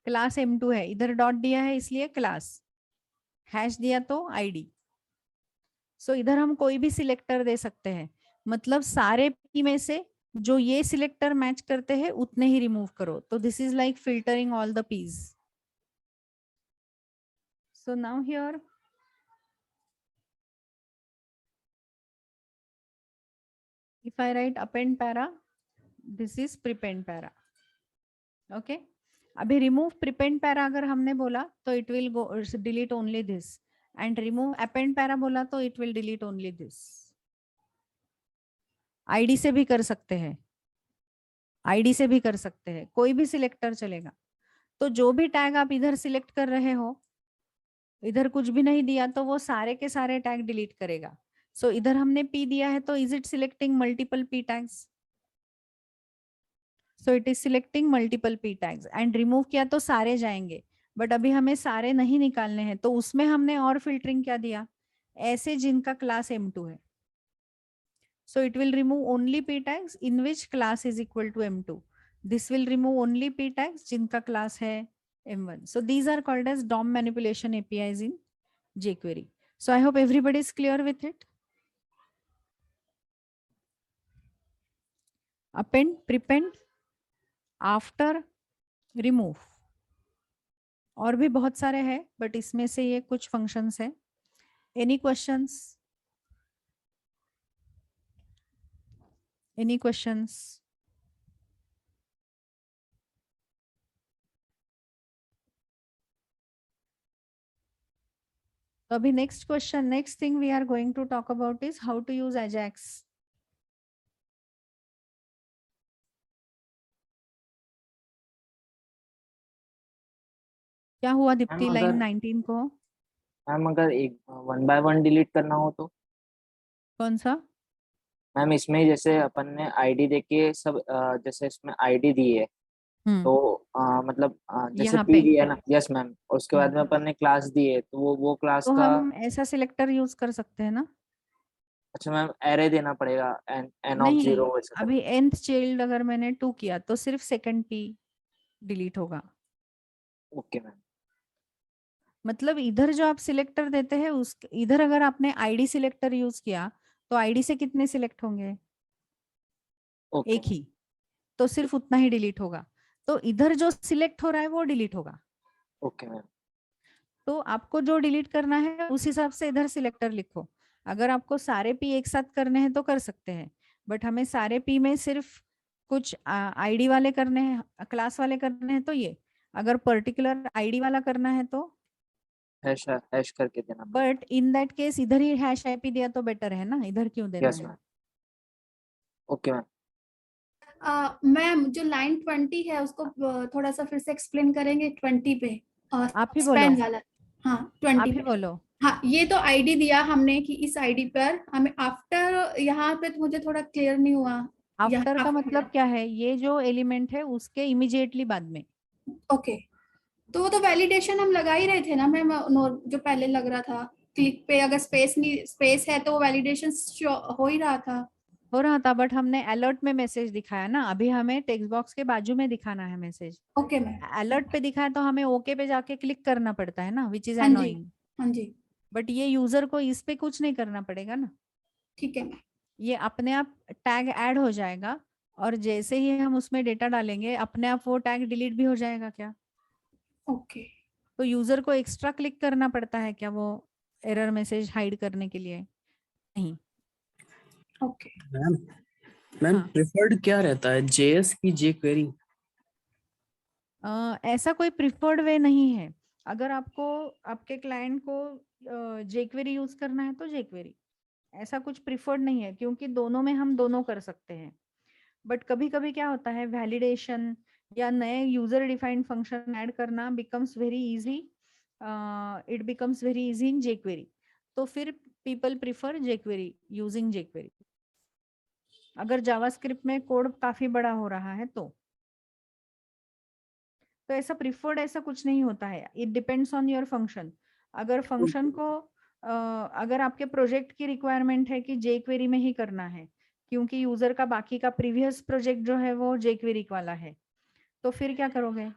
क्लास m2 है। इधर डॉट दिया है इसलिए क्लास, हैश दिया तो आईडी। सो इधर हम कोई भी सिलेक्टर दे सकते हैं, मतलब सारे पी में से जो ये सिलेक्टर मैच करते हैं उतने ही रिमूव करो। तो this is like filtering all the Ps. So now here if I write append para, this is prepend para। Okay अभी रिमूव प्रिपेंड पैरा अगर हमने बोला तो it will go delete only this, and remove append para बोला तो it will delete only this. ID से भी कर सकते हैं, आईडी से भी कर सकते हैं, कोई भी सिलेक्टर चलेगा। तो जो भी टैग आप इधर सिलेक्ट कर रहे हो, इधर कुछ भी नहीं दिया तो वो सारे के सारे टैग डिलीट करेगा। सो इधर हमने पी दिया है तो is it selecting multiple P tags, so it is selecting multiple P tags. And remove किया तो सारे जाएंगे, बट अभी हमें सारे नहीं निकालने हैं तो उसमें हमने और फिल्टरिंग क्या दिया, ऐसे जिनका क्लास m2 है। So it will remove only p tags in which class is equal to m2। This will remove only p tags जिनका class है m1. So these are called as DOM manipulation APIs in jQuery. So I hope everybody is clear with it. Append, prepend, after, remove. और भी बहुत सारे हैं, but इसमें से ये कुछ फंक्शंस है. Any questions? Any questions? तो अभी next question, next thing we are going to talk about is how to use ajax. क्या हुआ दीप्ति लाइन 19 को? मैम अगर एक 1 बाय 1 डिलीट करना हो तो? कौन सा? मैम इसमें जैसे अपन ने आईडी देके सब जैसे इसमें आईडी दी है तो मतलब जैसे यहाँ पी पे? दिया ना. Yes ma'am. और उसके बाद में अपन ने क्लास दी है तो वो क्लास तो का. हम ऐसा सिलेक्टर यूज कर सकते हैं ना. अच्छा मैम एरे देना पड़ेगा एन ऑफ नहीं, 0 वैसे. अभी nth चाइल्ड अगर मैंने 2 किया तो सिर्फ सेकंड p डिलीट होगा. Okay ma'am. मतलब इधर जो आप सिलेक्टर देते हैं उस इधर अगर आपने आईडी सिलेक्टर यूज किया तो आईडी से कितने सिलेक्ट होंगे? ओके. एक ही. तो सिर्फ उतना ही डिलीट होगा. तो इधर जो सिलेक्ट हो रहा है वो डिलीट होगा. Okay ma'am. तो आपको जो डिलीट करना है उस हिसाब से इधर सिलेक्टर लिखो. अगर आपको सारे पी एक साथ करने हैं तो कर सकते हैं, बट हमें सारे पी में सिर्फ कुछ आईडी वाले करने हैं, क्लास वाले करने हैं तो ये. अगर पर्टिकुलर आईडी वाला करना है तो हैश करके देना. बट इन दैट केस इधर ही हैश आईपी दिया तो बेटर है ना, इधर क्यों देना यस है? मैम. Okay ma'am. मैम जो लाइन 20 है उसको थोड़ा सा फिर से एक्सप्लेन करेंगे 20 पे. आप ही बोलो. स्पेन वाला. हाँ 20 आप ही पे. बोलो. हाँ ये तो आईडी दिया हमने कि इस आईडी पर हमें आफ्टर, यहाँ पे तो मुझे थोड़ा क्लियर नहीं हुआ. आफ्टर का मतलब क्या है? ये जो एलिमेंट है उसके इमीडिएटली बाद में. ओके. तो वो तो वैलिडेशन हम लगा ही रहे थे ना मैम, जो पहले लग रहा था क्लिक पे अगर स्पेस है तो वैलिडेशन हो ही रहा था. बट हमने अलर्ट में मैसेज दिखाया ना. अभी हमें टेक्स्ट बॉक्स के बाजू में दिखाना है मैसेज. Okay ma'am. अलर्ट पे दिखाया तो हमें ओके पे जाके क्लिक करना पड़ता है ना, विच इज हाँ जी. अनोइंग. हाँ जी. बट ये यूजर को इस पे कुछ नहीं करना पड़ेगा ना. ठीक है मैम. ये अपने आप टैग ऐड हो जाएगा और जैसे ही हम उसमें डेटा डालेंगे अपने आप वो टैग डिलीट भी हो जाएगा क्या? ओके. तो यूजर को एक्स्ट्रा क्लिक करना पड़ता है क्या वो एरर मैसेज हाइड करने के लिए? नहीं. ओके. मैम प्रेफर्ड क्या रहता है, जेएस की जेक्वेरी? ऐसा कोई प्रिफर्ड वे नहीं है. अगर आपको आपके क्लाइंट को जेक्वेरी यूज करना है तो जेक्वेरी, ऐसा कुछ प्रिफर्ड नहीं है क्योंकि दोनों में हम दोनों कर सकते हैं. बट कभी कभी क्या होता है, वैलिडेशन या नए यूजर डिफाइंड फंक्शन ऐड करना becomes very easy. It becomes very easy in jQuery. तो फिर people prefer jQuery, using jQuery. अगर जावास्क्रिप्ट में कोड काफी बड़ा हो रहा है तो ऐसा प्रिफर्ड ऐसा कुछ नहीं होता है. It depends on your function. अगर फंक्शन को अगर आपके प्रोजेक्ट की रिक्वायरमेंट है कि जेक्वेरी में ही करना है क्योंकि यूजर का बाकी का प्रीवियस प्रोजेक्ट जो है वो जेक्वेरी वाला है, तो फिर क्या करोगे?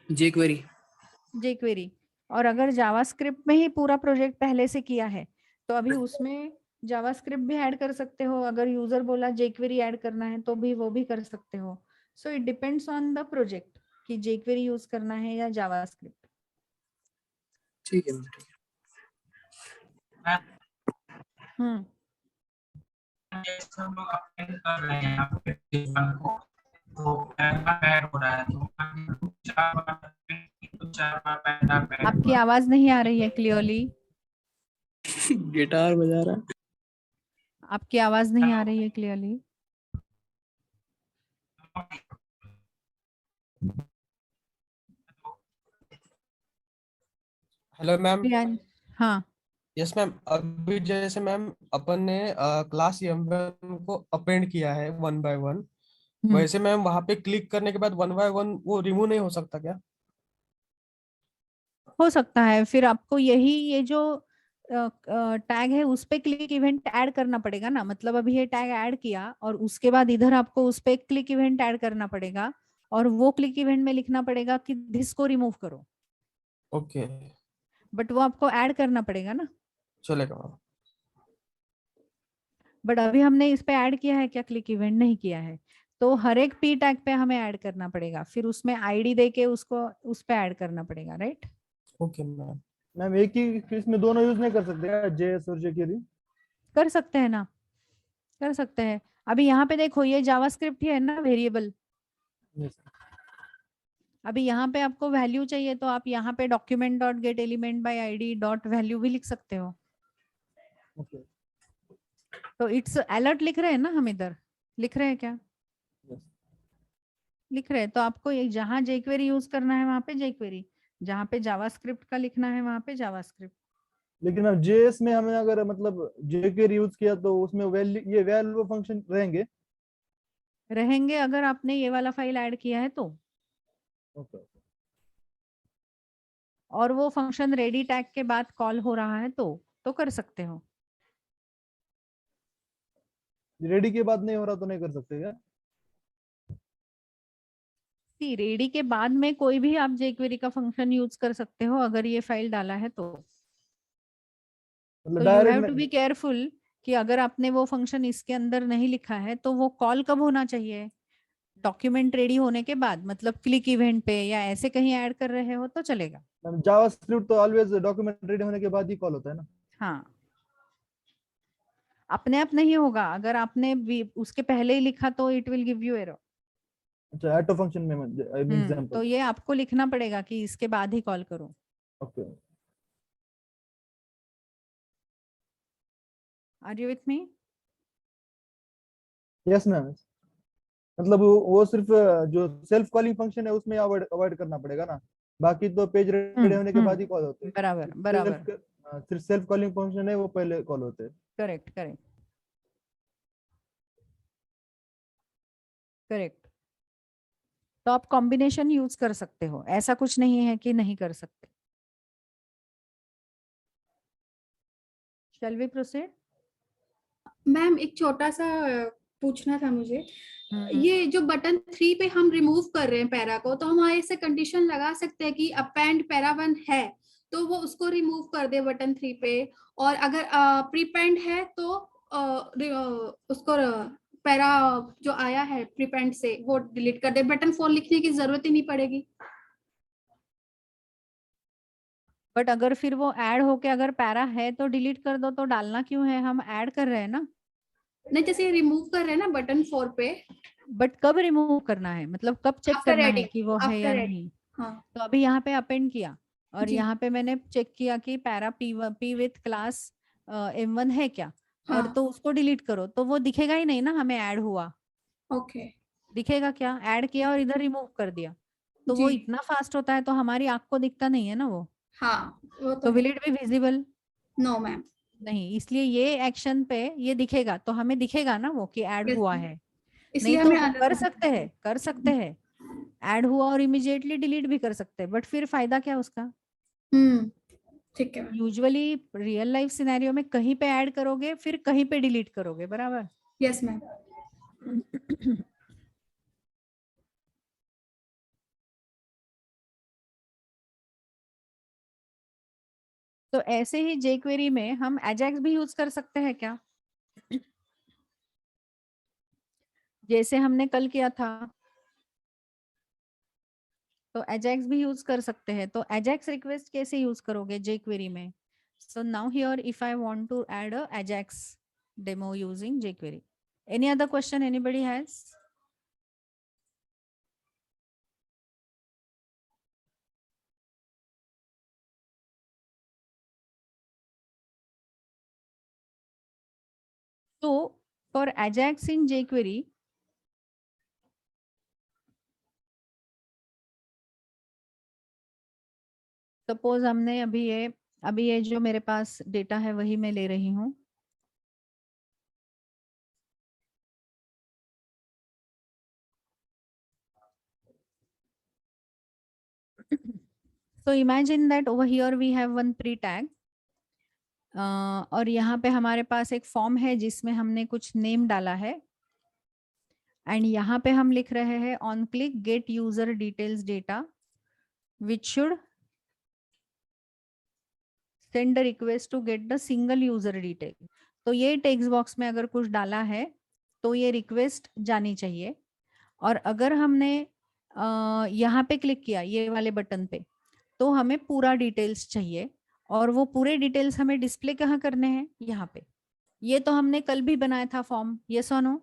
जेक्वेरी. और अगर जावास्क्रिप्ट में ही पूरा प्रोजेक्ट पहले से किया है तो अभी उसमें जावास्क्रिप्ट भी ऐड कर सकते हो. अगर यूजर बोला जेक्वेरी ऐड करना है तो भी वो भी कर सकते हो. So it depends on the project कि जेक्वेरी यूज करना है या जावास्क्रिप्ट. ठीक है. हम लोग अपेंड कर रहे हैं यहाँ को, तो ऐड हो रहा है तो 4 बार आपकी आवाज नहीं आ रही है क्लियरली. गिटार बजा रहा. आपकी आवाज नहीं आ रही है क्लियरली. Hello ma'am. हाँ. Yes ma'am. अभी जैसे मैम अपन ने क्लास m1 को अपेंड किया है 1 बाय 1, वैसे मैम वहां पे क्लिक करने के बाद 1 बाय 1 वो रिमूव नहीं हो सकता क्या? हो सकता है. फिर आपको यही ये जो टैग है उस पे क्लिक इवेंट ऐड करना पड़ेगा ना, मतलब अभी ये टैग ऐड किया और उसके बाद इधर आपको उस पे क्लिक इवेंट ऐड करना पड़ेगा और वो क्लिक इवेंट में लिखना पड़ेगा कि दिस को रिमूव करो, ओके, बट वो आपको ऐड करना पड़ेगा ना। चलेगा मैम। बट अभी हमने इस पे ऐड किया है क्या, क्लिक इवेंट नहीं किया है, तो हर एक पी टैग पे हमें ऐड करना पड़ेगा, फिर उसमें आईडी देके उसको उस पे ऐड करना पड़ेगा, राइट। Okay ma'am. मैम एक ही इसमें दोनों यूज नहीं कर सकते क्या, जेएस और जेक्वेरी? कर सकते हैं ना, कर सकते हैं। अभी यहाँ पे देखो ये जावास्क्रिप्ट ही है ना वेरिएबल, यस। अभी यहाँ पे आपको वैल्यू चाहिए तो आप यहाँ पे document dot get element by ID dot value भी लिख सकते हो। ओके। तो इट्स अलर्ट लिख रहे हैं ना हम, इधर लिख रहे हैं क्या, यस। लिख रहे हैं। तो आपको ये जहाँ jQuery यूज करना है वहां पे jQuery, जहाँ पे जावास्क्रिप्ट का लिखना है वहां पे जावास्क्रिप्ट। लेकिन मैम जेएस में हमें अगर मतलब जेक्वेरी यूज किया तो उसमें वैल्यू, ये वैल्यू फंक्शन रहेंगे? रहेंगे अगर आपने ये वाला फाइल ऐड किया है तो, ओके। और वो फंक्शन रेडी टैग के बाद कॉल हो रहा है तो कर सकते हो। रेडी के बाद नहीं हो रहा तो नहीं कर सकते क्या? सी रेडी के बाद में कोई भी आप jQuery का फंक्शन यूज कर सकते हो अगर ये फाइल डाला है तो मतलब you have direct? To be careful कि अगर आपने वो फंक्शन इसके अंदर नहीं लिखा है तो वो कॉल कब होना चाहिए, डॉक्यूमेंट रेडी होने के बाद, मतलब क्लिक इवेंट पे या ऐसे कहीं ऐड कर रहे हो तो चलेगा। जावास्क्रिप्ट तो ऑलवेज डॉक्यूमेंट रेडी होने के बाद ही कॉल होता है ना? हाँ, अपने आप नहीं होगा, अगर आपने उसके पहले ही लिखा तो it will give you error. अच्छा, एटो फंक्शन में एग्जांपल। तो ये आपको लिखना पड़ेगा कि इसके बाद ही कॉल करो। Okay. Are you with me? Yes ma'am. मतलब वो सिर्फ जो सेल्फ कॉलिंग फंक्शन है उसमें अवॉइड अवॉइड करना पड़ेगा ना, बाकी तो पेज रेडी होने के बाद ही कॉल होते हैं। बराबर बराबर, सिर्फ सेल्फ कॉलिंग फंक्शन है वो पहले कॉल होते हैं। Correct correct correct. तो आप कॉम्बिनेशन यूज कर सकते हो, ऐसा कुछ नहीं है कि नहीं कर सकते। Shall we proceed? मैम एक छोटा सा पूछना था मुझे, ये जो बटन 3 पे हम रिमूव कर रहे हैं पैरा को, तो हम ऐसे कंडीशन लगा सकते हैं कि अपेंड पैरा 1 है तो वो उसको रिमूव कर दे बटन 3 पे, और अगर प्रीपेंड है तो उसको पैरा जो आया है प्रीपेंड से वो डिलीट कर दे, बटन 4 लिखने की जरूरत ही नहीं पड़ेगी। बट अगर फिर वो ऐड होके अगर पैरा है तो डिलीट कर दो, तो डालना क्यों है, हम ऐड कर रहे हैं ना। नहीं, जैसे रिमूव कर रहे हैं ना बटन 4 पे, बट कब रिमूव करना है, मतलब कब चेक आफ्टर करना है एडिंग, कि वो है या आफ्टर एडिंग। नहीं। हाँ तो अभी यहाँ पे अपेंड किया और जी। यहाँ पे मैंने चेक किया कि para P with class M1 है क्या, और हाँ तो उसको डिलीट करो तो वो दिखेगा ही नहीं ना, हमें ऐड हुआ ओके दिखेगा क्या, ऐड किया और इधर रिमूव कर दिया, तो जी। वो इतना फास्ट होता है तो हमारी आंख को दिखता नहीं है ना वो। हाँ वो तो तो है। Will it be visible? No ma'am. नहीं, इसलिए ये एक्शन पे ये दिखेगा तो हमें दिखेगा ना वो कि ऐड यस हुआ मैम, है। नहीं इसलिए तो हमें वो अलग कर सकते हैं, कर सकते हैं, ऐड हुआ और इमिडिएटली डिलीट भी कर सकते हैं, बट फिर फायदा क्या उसका। ठीक है ma'am. Usually real life scenario में कहीं पे ऐड करोगे फिर कहीं पे डिलीट करोगे, बराबर। Yes ma'am. तो ऐसे ही jQuery में हम ajax भी यूज कर सकते हैं क्या, जैसे हमने कल किया था। तो ajax भी यूज कर सकते हैं, तो ajax रिक्वेस्ट कैसे यूज करोगे jQuery में। So now here if I want to add a ajax demo using jQuery. Any other question anybody has? So for ajax in jQuery, suppose हमने अभी ये जो मेरे पास डेटा है वही मैं ले रही हूँ। So imagine that over here we have one pre tag और यहाँ पे हमारे पास एक फॉर्म है जिसमें हमने कुछ नेम डाला है एंड यहाँ पे हम लिख रहे हैं on click get user details data which should send the request to get the single user detail. तो ये टेक्स्ट बॉक्स में अगर कुछ डाला है तो ये रिक्वेस्ट जानी चाहिए, और अगर हमने यहाँ पे क्लिक किया ये वाले बटन पे तो हमें पूरा डिटेल्स चाहिए, और वो पूरे डिटेल्स हमें डिस्प्ले कहाँ करने हैं, यहाँ पे। ये तो हमने कल भी बनाया था फॉर्म, यस और नो?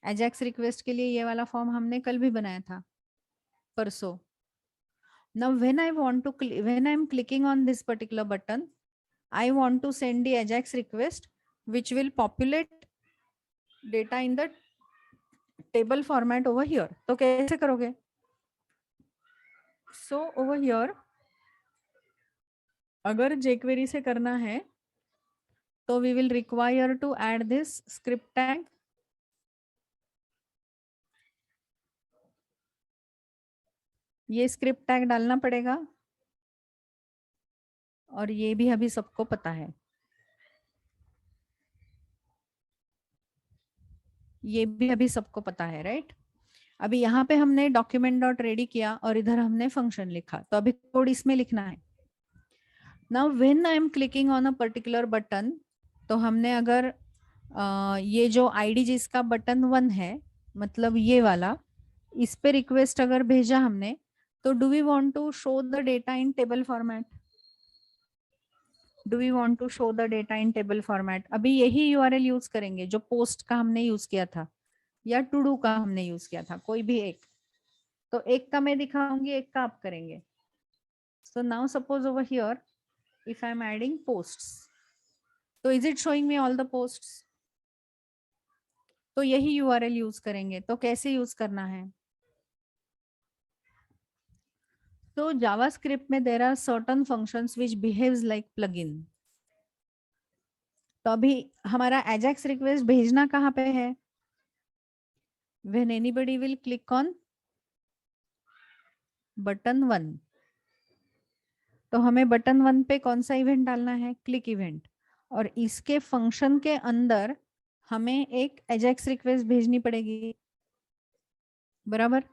एजेक्स रिक्वेस्ट के लिए ये वाला फॉर्म हमने कल भी बनाया था, परसों। Now when I am clicking on this particular button, I want to send the AJAX request which will populate data in the table format over here. तो कैसे करोगे? So over here, अगर jQuery से करना है तो we will require to add this script tag. ये script tag डालना पड़ेगा, और ये भी अभी सबको पता है, ये भी अभी सबको पता है, राइट? अभी यहाँ पे हमने डॉक्यूमेंट डॉट रेडी किया और इधर हमने फंक्शन लिखा, तो अभी कोड इसमें लिखना है। Now when I am clicking on a particular button, तो हमने अगर ये जो आईडी जिसका बटन 1 है, मतलब ये वाला, इस पे रिक्वेस्ट अगर भेजा हमने, तो do we want to show the data in table format? Do we want to show the data in table format? अभी यही यूआरएल यूज करेंगे जो पोस्ट का हमने यूज किया था या टू डू का हमने यूज किया था, कोई भी एक। तो एक का मैं दिखाऊंगी, एक का आप करेंगे। So now suppose over here if I am adding posts, तो is it showing me all the posts? तो यही यूआरएल यूज करेंगे। तो कैसे यूज करना है? तो जावास्क्रिप्ट में there are certain functions which behaves like plugin. तो अभी हमारा AJAX रिक्वेस्ट भेजना कहाँ पे है? When anybody will click on button 1, तो हमें बटन 1 पे कौन सा इवेंट डालना है? Click event. और इसके फंक्शन के अंदर हमें एक AJAX रिक्वेस्ट भेजनी पड़ेगी, बराबर?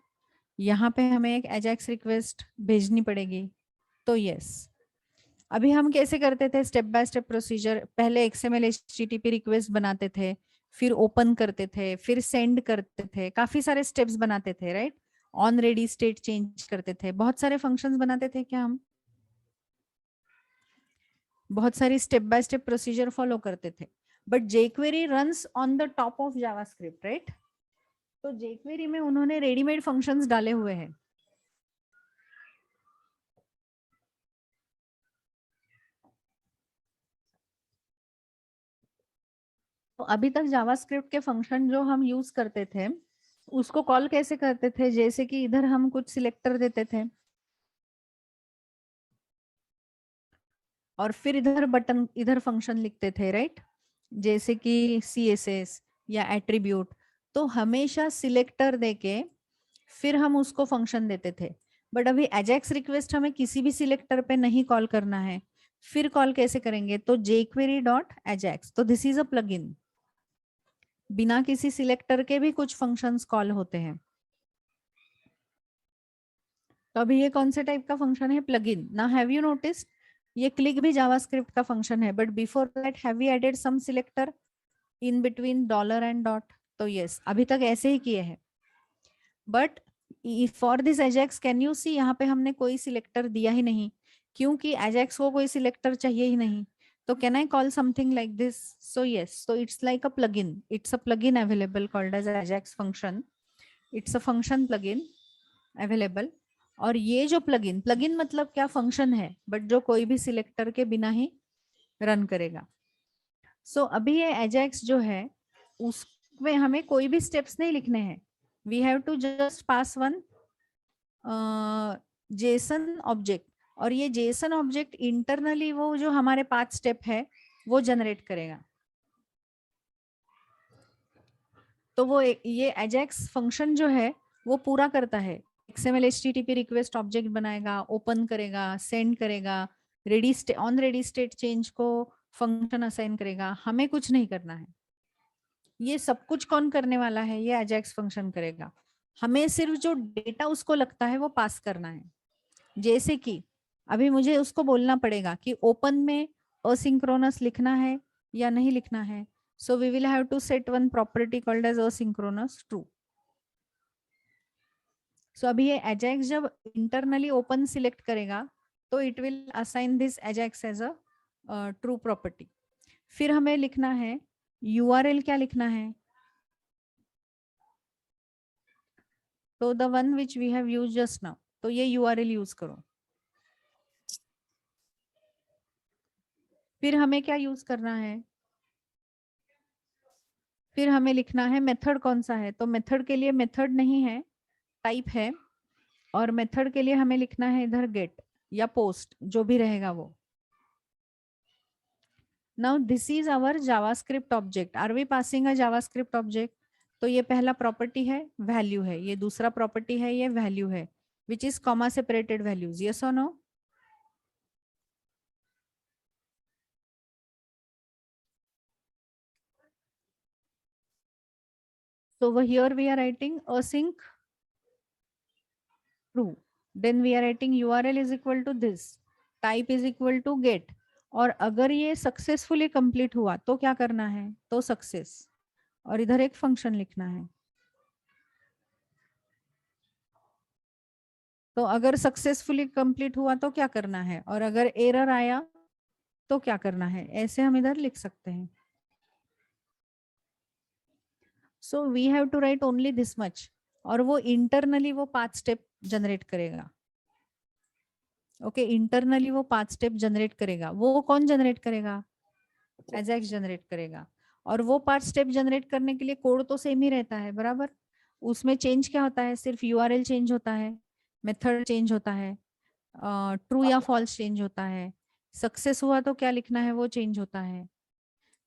यहाँ पे हमें एक AJAX रिक्वेस्ट भेजनी पड़ेगी। तो यस, अभी हम कैसे करते थे? Step by step procedure. पहले XML HTTP रिक्वेस्ट बनाते थे, फिर ओपन करते थे, फिर सेंड करते थे, काफी सारे स्टेप्स बनाते थे, right? On ready state change करते थे, बहुत सारे फंक्शंस बनाते थे क्या हम? बहुत सारी step by step procedure follow करते थे। But jQuery runs on the top of JavaScript, right? तो jQuery में उन्होंने रेडीमेड फंक्शंस डाले हुए हैं। तो अभी तक जावास्क्रिप्ट के फंक्शन जो हम यूज करते थे उसको कॉल कैसे करते थे? जैसे कि इधर हम कुछ सिलेक्टर देते थे और फिर इधर बटन, इधर फंक्शन लिखते थे, राइट? जैसे कि CSS या एट्रीब्यूट। तो हमेशा सिलेक्टर देके फिर हम उसको फंक्शन देते थे। बट अभी AJAX रिक्वेस्ट हमें किसी भी सिलेक्टर पे नहीं कॉल करना है, फिर कॉल कैसे करेंगे? तो jQuery.ajax। तो दिस इज अ प्लगइन। बिना किसी सिलेक्टर के भी कुछ फंक्शंस कॉल होते हैं। तो अभी ये कौन से टाइप का फंक्शन है? Plugin. Now have you noticed ये क्लिक भी जावास्क्रिप्ट का फंक्शन है, but before that have we added some selector in between dollar and dot? तो यस, अभी तक ऐसे ही किए हैं। But for this AJAX can you see, यहाँ पे हमने कोई सिलेक्टर दिया ही नहीं, क्योंकि AJAX को कोई सिलेक्टर चाहिए ही नहीं। तो can I call something like this? So yes, so it's like a plugin. It's a plugin available called as AJAX function. It's a function plugin available. और ये जो प्लगइन मतलब क्या? फंक्शन है, बट जो कोई भी सिलेक्टर के बिना ही रन करेगा। सो अभी ये AJAX जो है उसमें हमें कोई भी स्टेप्स नहीं लिखने हैं। We have to just pass one JSON object, और ये JSON ऑब्जेक्ट इंटरनली वो जो हमारे 5 स्टेप है वो जनरेट करेगा। तो वो ये AJAX फंक्शन जो है वो पूरा करता है। XML HTTP रिक्वेस्ट ऑब्जेक्ट बनाएगा, ओपन करेगा, सेंड करेगा, ऑन रेडी स्टेट चेंज को फंक्शन असाइन करेगा, हमें कुछ नहीं करना है। ये सब कुछ कौन करने वाला है? ये अजैक्स फंक्शन करेगा। हमें सिर्फ जो डेटा उसको लगता है वो पास करना है। जैसे कि अभी मुझे उसको बोलना पड़ेगा कि ओपन में असिंक्रोनस लिखना है या नहीं लिखना है। So we will have to set one property called as asynchronous true. So अभी ये अजैक्स जब इंटरनली ओपन सिलेक्ट करेगा तो it will assign this AJAX as a true property. फिर हमें लिखना है URL, क्या लिखना है? तो the one which we have used just now, तो ये URL यूज करो। फिर हमें क्या यूज करना है? फिर हमें लिखना है मेथड कौन सा है। तो मेथड के लिए मेथड नहीं है, टाइप है। और मेथड के लिए हमें लिखना है इधर गेट या पोस्ट, जो भी रहेगा वो। Now this is our JavaScript object. Are we passing a JavaScript object? तो ये पहला प्रॉपर्टी है, वैल्यू है। ये दूसरा प्रॉपर्टी है, ये वैल्यू है, which is comma separated values. Yes और no? So over here we are writing async true. Then we are writing URL is equal to this. Type is equal to get. और अगर ये successfully complete हुआ तो क्या करना है? तो सक्सेस, और इधर एक फंक्शन लिखना है। तो अगर सक्सेसफुली कंप्लीट हुआ तो क्या करना है, और अगर एरर आया तो क्या करना है, ऐसे हम इधर लिख सकते हैं। So we have to write only this much, और वो इंटरनली वो 5 स्टेप जनरेट करेगा। ओके, इंटरनली वो 5 स्टेप जनरेट करेगा। वो कौन जनरेट करेगा? अजैक्स जनरेट करेगा। और वो 5 स्टेप जनरेट करने के लिए कोड तो सेम ही रहता है, बराबर। उसमें चेंज क्या होता है? सिर्फ URL चेंज होता है, मेथड चेंज होता है, ट्रू या फॉल्स चेंज होता है, सक्सेस हुआ तो क्या लिखना है वो चेंज होता है।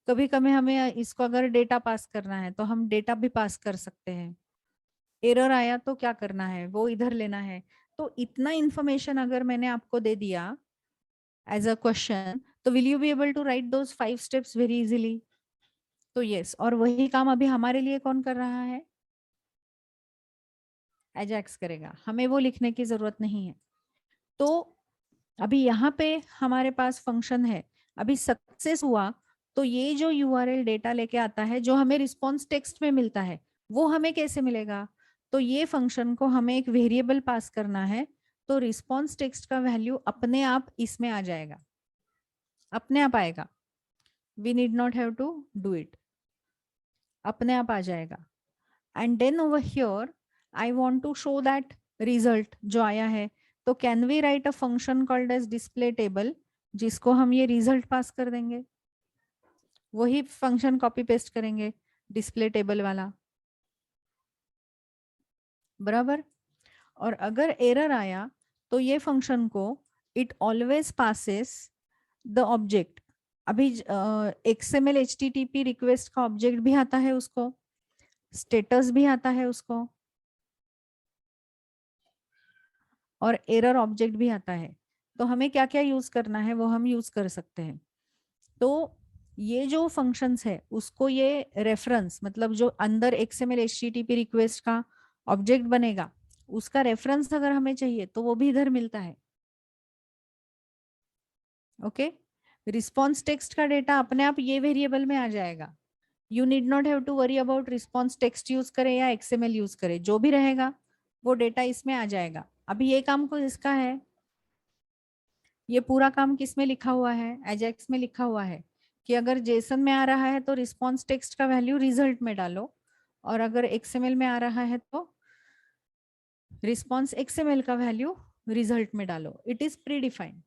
कभी कभी हमें इसको अगर डेटा पास करना है तो हम डेटा भी पास कर सकते हैं। एरर आया तो क्या करना है, वो इधर लेना है। तो इतना इंफॉर्मेशन अगर मैंने आपको दे दिया एज अ क्वेश्चन, तो will you be able to write those 5 steps very easily? तो यस, और वही काम अभी हमारे लिए कौन कर रहा है? अजैक्स करेगा, हमें वो लिखने की जरूरत नहीं है। तो अभी यहाँ पे हमारे पास फंक्शन है, अभी सक्सेस हुआ तो ये जो URL डेटा लेके आता है, जो हमें रिस्पॉन्स टेक्स्ट में मिलता है, वो हमें कैसे मिलेगा? तो ये फंक्शन को हमें एक वेरिएबल पास करना है, तो रिस्पॉन्स टेक्स्ट का वैल्यू अपने आप इसमें आ जाएगा, अपने आप आएगा। We need not have to do it, अपने आप आ जाएगा। And then over here I want to show that result जो आया है, तो can we write a function called as display table, जिसको हम ये रिजल्ट पास कर देंगे। वही फंक्शन कॉपी पेस्ट करेंगे, डिस्प्ले टेबल वाला, बराबर। और अगर एरर आया तो ये फंक्शन को it always passes the object. अभी XML HTTP रिक्वेस्ट का ऑब्जेक्ट भी आता है उसको, स्टेटस भी आता है उसको, और एरर ऑब्जेक्ट भी आता है। तो हमें क्या क्या यूज करना है वो हम यूज कर सकते हैं। तो ये जो फंक्शंस है उसको ये रेफरेंस, मतलब जो अंदर XML HTTP रिक्वेस्ट का ऑब्जेक्ट बनेगा उसका रेफरेंस अगर हमें चाहिए तो वो भी इधर मिलता है। ओके, रिस्पॉन्स टेक्स्ट का डेटा अपने आप ये वेरिएबल में आ जाएगा। You need not have to worry about response text use करे या XML यूज करे, जो भी रहेगा वो डेटा इसमें आ जाएगा। अभी ये काम को इसका है, ये पूरा काम किस में लिखा हुआ है? अजैक्स में लिखा हुआ है कि अगर जेसन में आ रहा है तो रिस्पॉन्स टेक्स्ट का वैल्यू रिजल्ट में डालो, और अगर XML में आ रहा है तो रिस्पॉन्स XML का वैल्यू रिजल्ट में डालो। It is pre defined.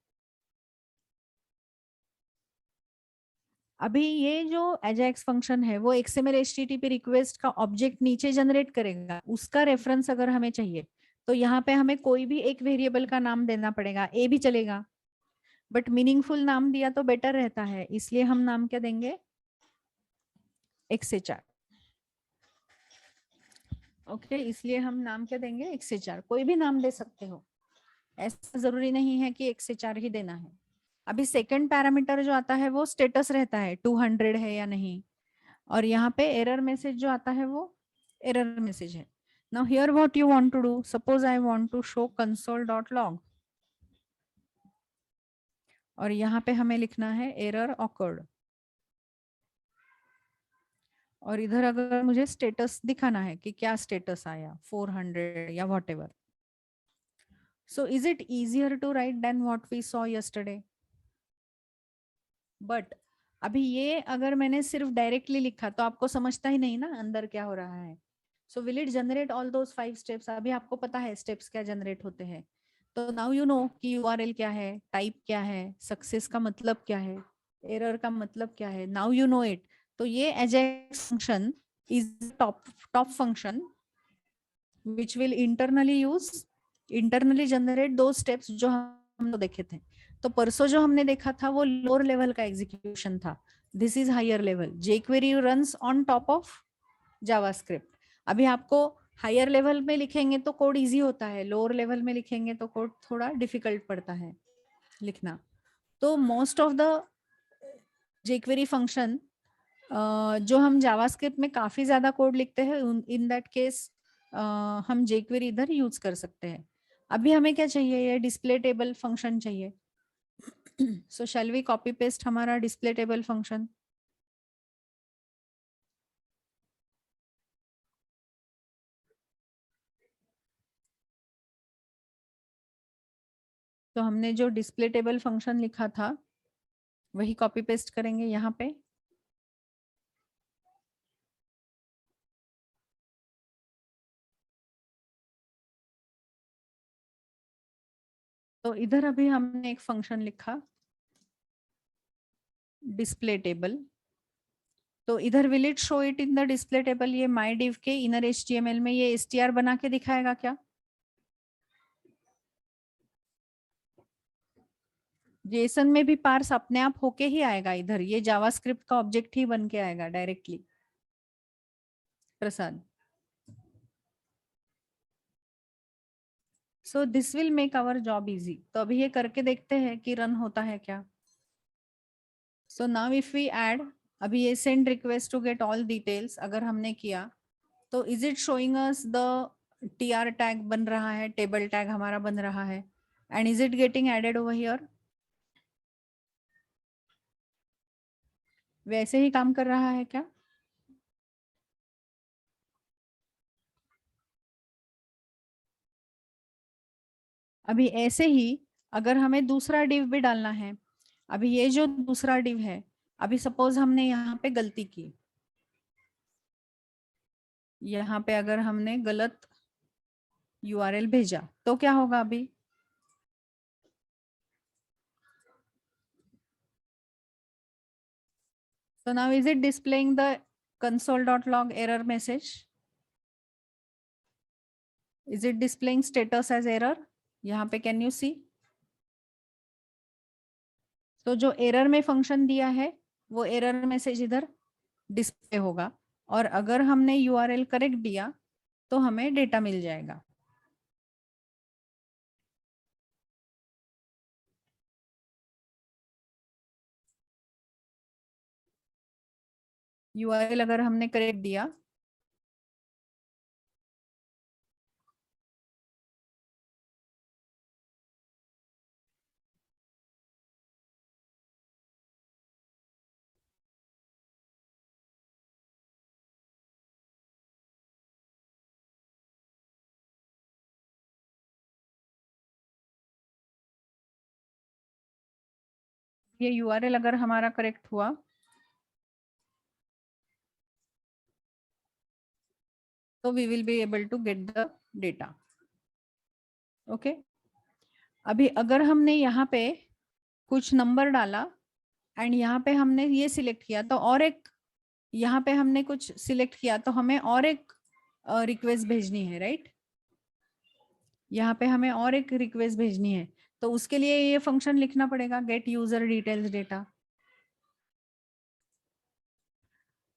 अभी ये जो अजैक्स फंक्शन है वो XML HTTP रिक्वेस्ट का ऑब्जेक्ट नीचे जनरेट करेगा, उसका रेफरेंस अगर हमें चाहिए तो यहाँ पे हमें कोई भी एक वेरिएबल का नाम देना पड़ेगा, ए भी चलेगा, बट मीनिंगफुल नाम दिया तो बेटर रहता है, इसलिए हम नाम क्या देंगे? XHR। ओके, इसलिए हम नाम क्या देंगे? XHR। कोई भी नाम दे सकते हो, ऐसा जरूरी नहीं है कि XHR ही देना है। अभी सेकंड पैरामीटर जो आता है वो स्टेटस रहता है 200 है या नहीं, और यहाँ पे एरर मैसेज जो आता है वो एरर मैसेज है. Now here what you want to do, suppose I want to show console.log और यहाँ पे हमें लिखना है एरर ऑकर्ड, और इधर अगर मुझे स्टेटस दिखाना है कि क्या स्टेटस आया 400 या whatever. So is it easier to write than what we saw yesterday? But अभी ये अगर मैंने सिर्फ डायरेक्टली लिखा तो आपको समझता ही नहीं ना अंदर क्या हो रहा है. So will it generate all those 5 steps? अभी आपको पता है स्टेप्स क्या जनरेट होते हैं. तो now you know कि URL क्या है, टाइप क्या है, सक्सेस का मतलब क्या है, एरर का मतलब क्या है. Now you know it. तो ये ajax function is top function which will internally generate those steps जो हम लोग देखे थे. तो परसों जो हमने देखा था वो लोअर लेवल का एग्जीक्यूशन था. This is higher level. jQuery runs on top of JavaScript. अभी आपको हायर लेवल में लिखेंगे तो कोड इजी होता है, लोअर लेवल में लिखेंगे तो कोड थोड़ा डिफिकल्ट पड़ता है लिखना. तो most of the jQuery function जो हम जावास्क्रिप्ट में काफी ज्यादा कोड लिखते हैं, इन दैट केस हम jQuery इधर यूज कर सकते हैं. अभी हमें क्या चाहिए, ये डिस्प्ले टेबल फंक्शन चाहिए. So shall we copy paste हमारा display table function? तो हमने जो display table function लिखा था वही copy paste करेंगे यहाँ पे. तो इधर अभी हमने एक फंक्शन लिखा डिस्प्ले टेबल. तो इधर will it show it in the display table. ये माई डिव के इनर HTML में ये str बना के दिखाएगा क्या? जेसन में भी पार्स अपने आप होके ही आएगा इधर. ये जावास्क्रिप्ट का ऑब्जेक्ट ही बन के आएगा directly. Prasad. So this will make our job easy. तो अभी ये करके देखते हैं कि रन होता है क्या. So now if we add, अभी ये send request to get all details अगर हमने किया तो is it showing us the tr tag बन रहा है, table tag हमारा बन रहा है, and is it getting added over here? वैसे ही काम कर रहा है क्या? अभी ऐसे ही अगर हमें दूसरा div भी डालना है, अभी ये जो दूसरा div है, अभी सपोज हमने यहाँ पे गलती की, यहाँ पे अगर हमने गलत URL भेजा तो क्या होगा अभी? So now is it displaying the console.log error message? Is it displaying status as error? यहाँ पे can you see? तो जो एरर में फंक्शन दिया है वो एरर मैसेज इधर डिस्प्ले होगा, और अगर हमने URL करेक्ट दिया तो हमें डेटा मिल जाएगा. URL अगर हमने करेक्ट दिया ये URL अगर हमारा करेक्ट हुआ तो we will be able to get the data. Okay. अभी अगर हमने यहाँ पे कुछ नंबर डाला एंड यहाँ पे हमने ये सिलेक्ट किया तो और एक, यहाँ पे हमने कुछ सिलेक्ट किया तो हमें और एक रिक्वेस्ट भेजनी है, राइट? यहाँ पे हमें और एक रिक्वेस्ट भेजनी है तो उसके लिए ये फंक्शन लिखना पड़ेगा, गेट यूजर डिटेल्स डेटा.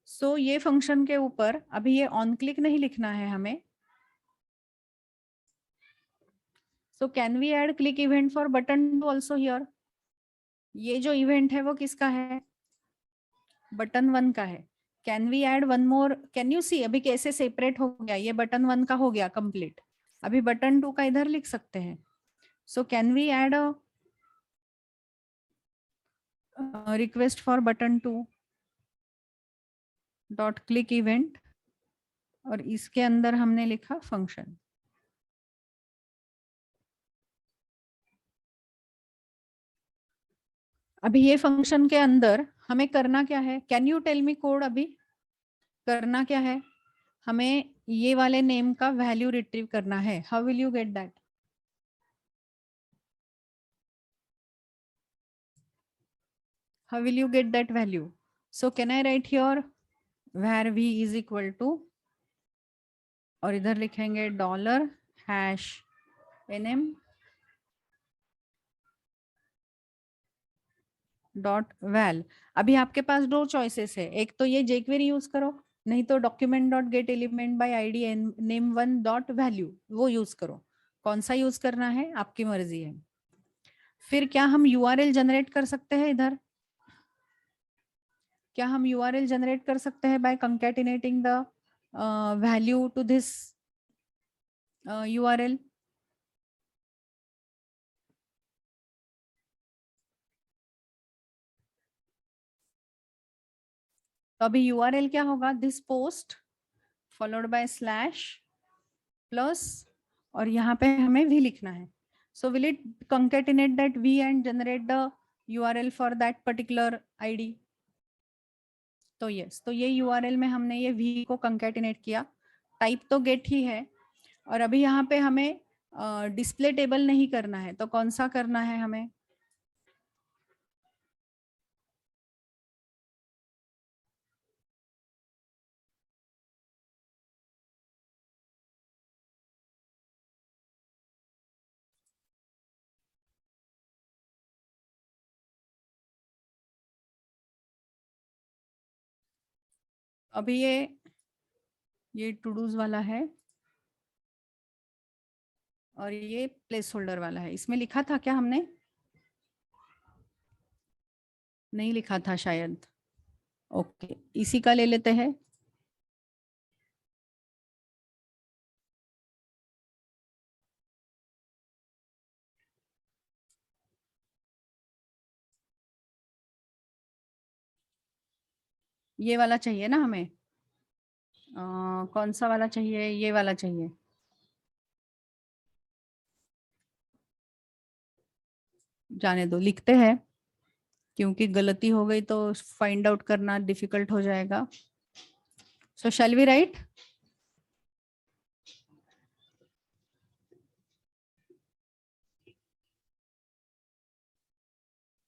सो ये फंक्शन के ऊपर अभी ये ऑन क्लिक नहीं लिखना है हमें. So can we add click event for button also here? ये जो इवेंट है वो किसका है? बटन 1 का है। Can we add one more? Can you see अभी कैसे सेपरेट हो गया? ये बटन 1 का हो गया कंप्लीट। अभी बटन 2 का इधर लिख सकते हैं। So can we add a request for button 2 dot click event, और इसके अंदर हमने लिखा फंक्शन। अभी ये फंक्शन के अंदर हमें करना क्या है? Can you tell me code? अभी करना क्या है? हमें ये वाले नेम का वैल्यू रिट्रीव करना है। How will you get that? How will you get that value? So can I write here where v is equal to, और इधर लिखेंगे dollar hash nm dot val. अभी आपके पास दो चॉइसेस है, एक तो ये jQuery यूज करो, नहीं तो document dot get element by ID name one dot value, वो यूज करो। कौन सा यूज करना है आपकी मर्जी है। फिर क्या हम URL जनरेट कर सकते हैं इधर? क्या हम URL जनरेट कर सकते हैं by concatenating the value to this URL? तो अभी URL क्या होगा? This post followed by slash plus, और यहाँ पे हमें v लिखना है। So will it concatenate that v and generate the URL for that particular ID? तो यस, तो ये URL में हमने ये v को कंकैटिनेट किया। टाइप तो गेट ही है, और अभी यहाँ पे हमें डिस्प्ले टेबल नहीं करना है, तो कौन सा करना है हमें? अभी ये टू डूज वाला है और ये प्लेस होल्डर वाला है। इसमें लिखा था क्या हमने? नहीं लिखा था शायद। ओके, इसी का ले लेते हैं। ये वाला चाहिए ना हमें? कौन सा वाला चाहिए? ये वाला चाहिए। जाने दो, लिखते हैं, क्योंकि गलती हो गई तो फाइंड आउट करना डिफिकल्ट हो जाएगा। सो शैल वी राइट?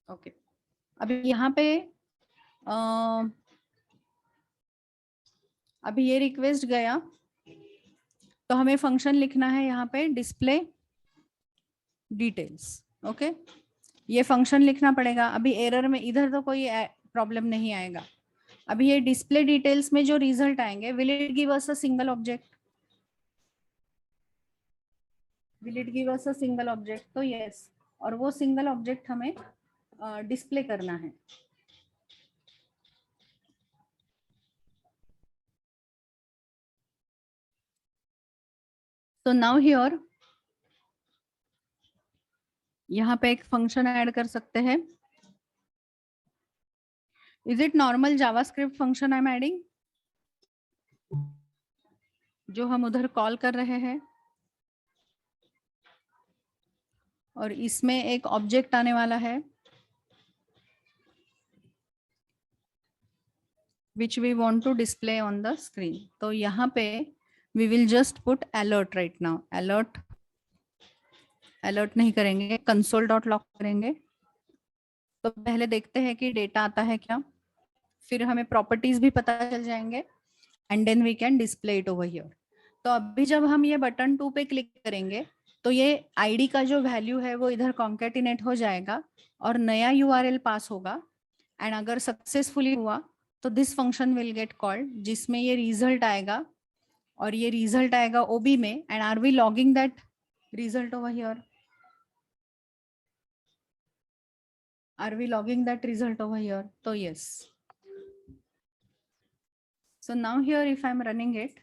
ओके, अभी यहाँ पे अभी ये रिक्वेस्ट गया, तो हमें फंक्शन लिखना है यहाँ पे डिस्प्ले डिटेल्स। ओके, ये फंक्शन लिखना पड़ेगा। अभी एरर में इधर तो कोई प्रॉब्लम नहीं आएगा। अभी ये डिस्प्ले डिटेल्स में जो रिजल्ट आएंगे, will it give us a single object? Will it give us a single object? तो यस, और वो सिंगल ऑब्जेक्ट हमें डिस्प्ले करना है। तो नाउ हियर, यहाँ पे एक फंक्शन ऐड कर सकते हैं। Is it normal JavaScript function I am adding, जो हम उधर कॉल कर रहे हैं, और इसमें एक ऑब्जेक्ट आने वाला है which we want to display on the screen. तो यहाँ पे we will just put alert right now. alert नहीं करेंगे, console.log करेंगे। तो पहले देखते हैं कि डेटा आता है क्या, फिर हमें प्रॉपर्टीज भी पता चल जाएंगे, and then we can display it over here. तो अभी जब हम ये बटन 2 पे क्लिक करेंगे, तो ये आईडी का जो वैल्यू है वो इधर कॉन्केटिनेट हो जाएगा और नया URL पास होगा। एंड अगर सक्सेसफुली हुआ तो this function will get called, जिसमें ये रिजल्ट आएगा, और ये रिजल्ट आएगा OB में। And are we logging that result over here? Are we logging that result over here? So yes. So now here if I'm running it,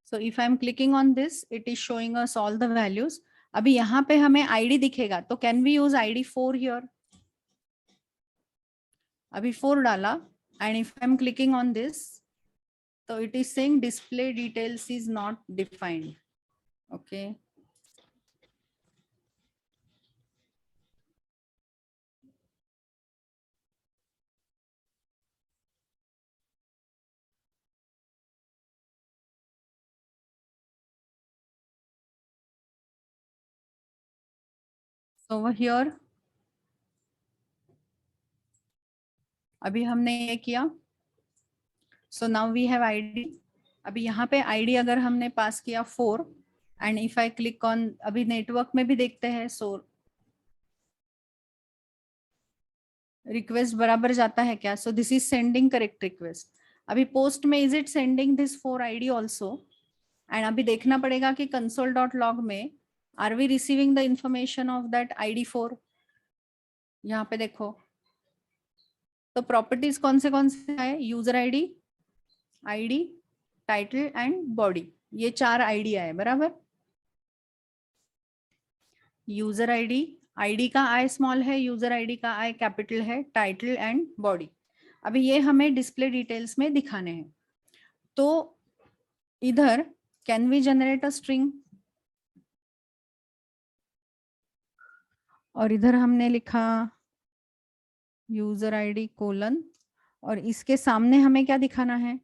so if I'm clicking on this, it is showing us all the values. अभी यहाँ पे हमें ID दिखेगा, तो can we use ID 4 here? अभी 4 डाला, and if I'm clicking on this, so it is saying display details is not defined. Okay. So over here, अभी हमने ये किया. So now we have ID. अभी यहाँ पे ID अगर हमने पास किया 4, and if I click on, अभी नेटवर्क में भी देखते हैं, so रिक्वेस्ट बराबर जाता है क्या? So this is sending correct request. अभी पोस्ट में is it sending this 4 ID also? And अभी देखना पड़ेगा कि console.log में are we receiving the information of that ID 4? यहाँ पे देखो, तो प्रॉपर्टीज कौन से है? User ID, title and body, ये 4 आईडी आए बराबर. यूजर आईडी का आई स्मॉल है, यूजर आईडी का आई कैपिटल है, टाइटल एंड बॉडी. अभी ये हमें डिस्प्ले डिटेल्स में दिखाने हैं. तो इधर can we generate a string, और इधर हमने लिखा यूजर आईडी कोलन, और इसके सामने हमें क्या दिखाना है?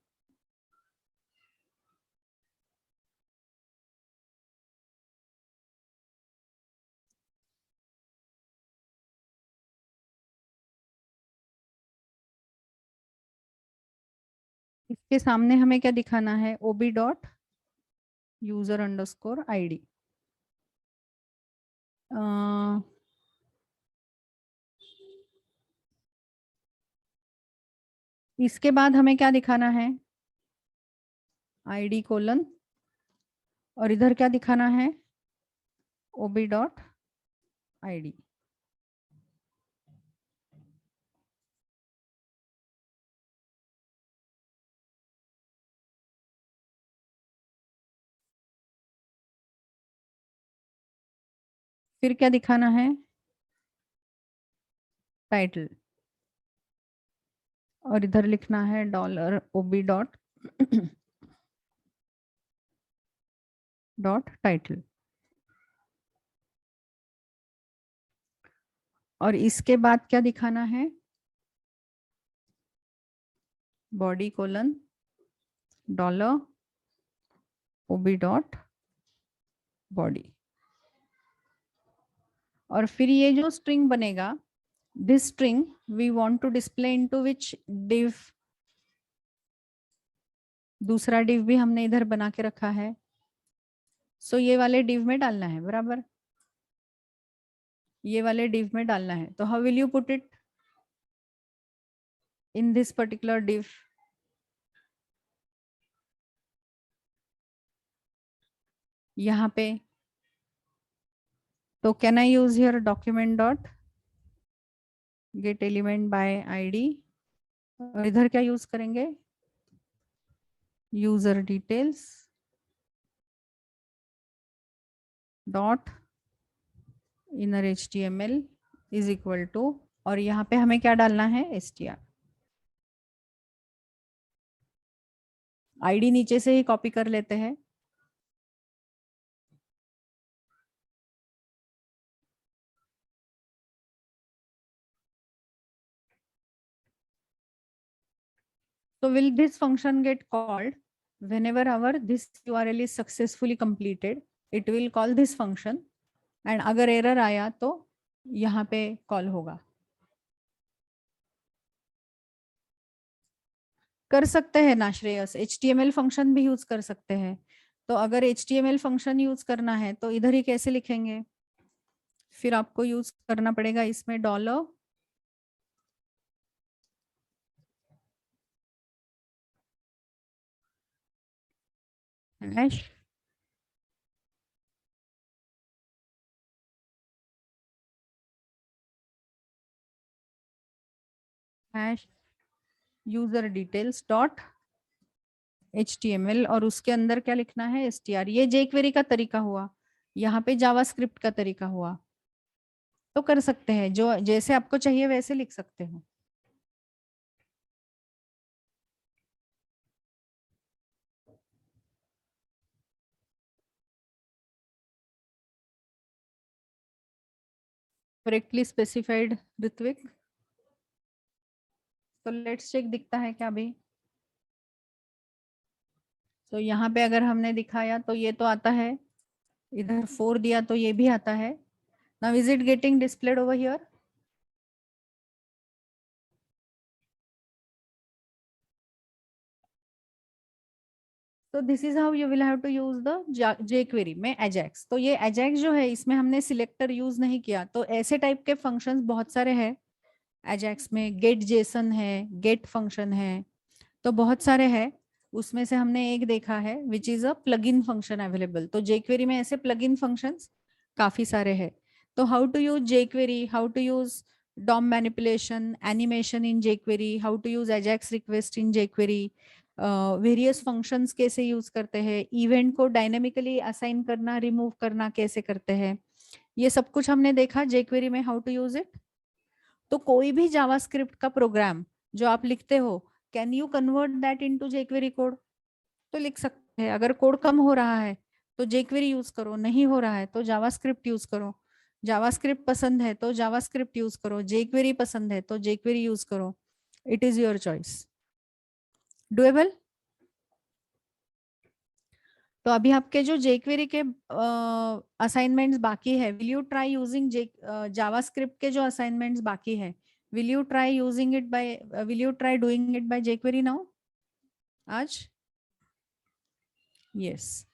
इसके सामने हमें क्या दिखाना है? ओबी डॉट यूजर अंडरस्कोर आईडी. इसके बाद हमें क्या दिखाना है? आईडी कोलन, और इधर क्या दिखाना है? ओबी डॉट आईडी. फिर क्या दिखाना है? टाइटल, और इधर लिखना है डॉलर ओबी डॉट टाइटल. और इसके बाद क्या दिखाना है? Body colon dollar OB dot body. और फिर ये जो स्ट्रिंग बनेगा, this string we want to display into which div. दूसरा डिव भी हमने इधर बना के रखा है, सो ये वाले डिव में डालना है बराबर, ये वाले डिव में डालना है. तो how will you put it in this particular div? यहाँ पे तो can I use here document dot get element by ID, और इधर क्या यूज करेंगे? User details dot inner HTML is equal to, और यहाँ पे हमें क्या डालना है? str. आईडी नीचे से ही कॉपी कर लेते हैं. So will this function get called whenever our this URL is successfully completed? It will call this function, and अगर error आया तो यहाँ पे कॉल होगा. कर सकते हैं ना श्रेयस, HTML फंक्शन भी यूज कर सकते हैं. तो अगर HTML फंक्शन यूज करना है तो इधर ही कैसे लिखेंगे? फिर आपको यूज करना पड़ेगा इसमें dollar hash hash user details dot HTML और उसके अंदर क्या लिखना है str। ये jQuery का तरीका हुआ, यहाँ पे जावास्क्रिप्ट का तरीका हुआ। तो कर सकते हैं, जो जैसे आपको चाहिए वैसे लिख सकते हो। Correctly specified Ritvik. तो लेट्स चेक दिखता है क्या अभी। तो यहाँ पे अगर हमने दिखाया तो ये तो आता है, इधर 4 दिया तो ये भी आता है। Now is it getting displayed over here? तो this is how you will have to use the jQuery में ajax। तो ये ajax जो है इसमें हमने सिलेक्टर यूज नहीं किया। तो ऐसे टाइप के फंक्शंस बहुत सारे हैं ajax में। गेट जेसन है, गेट फंक्शन है, तो बहुत सारे हैं। उसमें से हमने एक देखा है which is a plugin function available. तो jQuery में ऐसे प्लगइन फंक्शंस काफी सारे हैं। तो how to use jQuery, how to use DOM manipulation, animation in jQuery, how to use ajax request in jQuery, various functions कैसे यूज करते हैं, इवेंट को डायनेमिकली असाइन करना रिमूव करना कैसे करते हैं, ये सब कुछ हमने देखा jQuery में, हाउ टू यूज इट। तो कोई भी जावास्क्रिप्ट का प्रोग्राम जो आप लिखते हो, can you convert that into jQuery code? तो लिख सकते हैं। अगर कोड कम हो रहा है तो jQuery यूज करो, नहीं हो रहा है तो जावास्क्रिप्ट यूज करो। जावास्क्रिप्ट पसंद है तो जावास्क्रिप्ट यूज करो, jQuery पसंद है तो jQuery यूज करो। It is your choice. Doable. तो अभी आपके जो jQuery के असाइनमेंट्स बाकी है, will you try using JavaScript के जो असाइनमेंट्स बाकी है, will you try using it by, will you try doing it by jQuery now आज? Yes.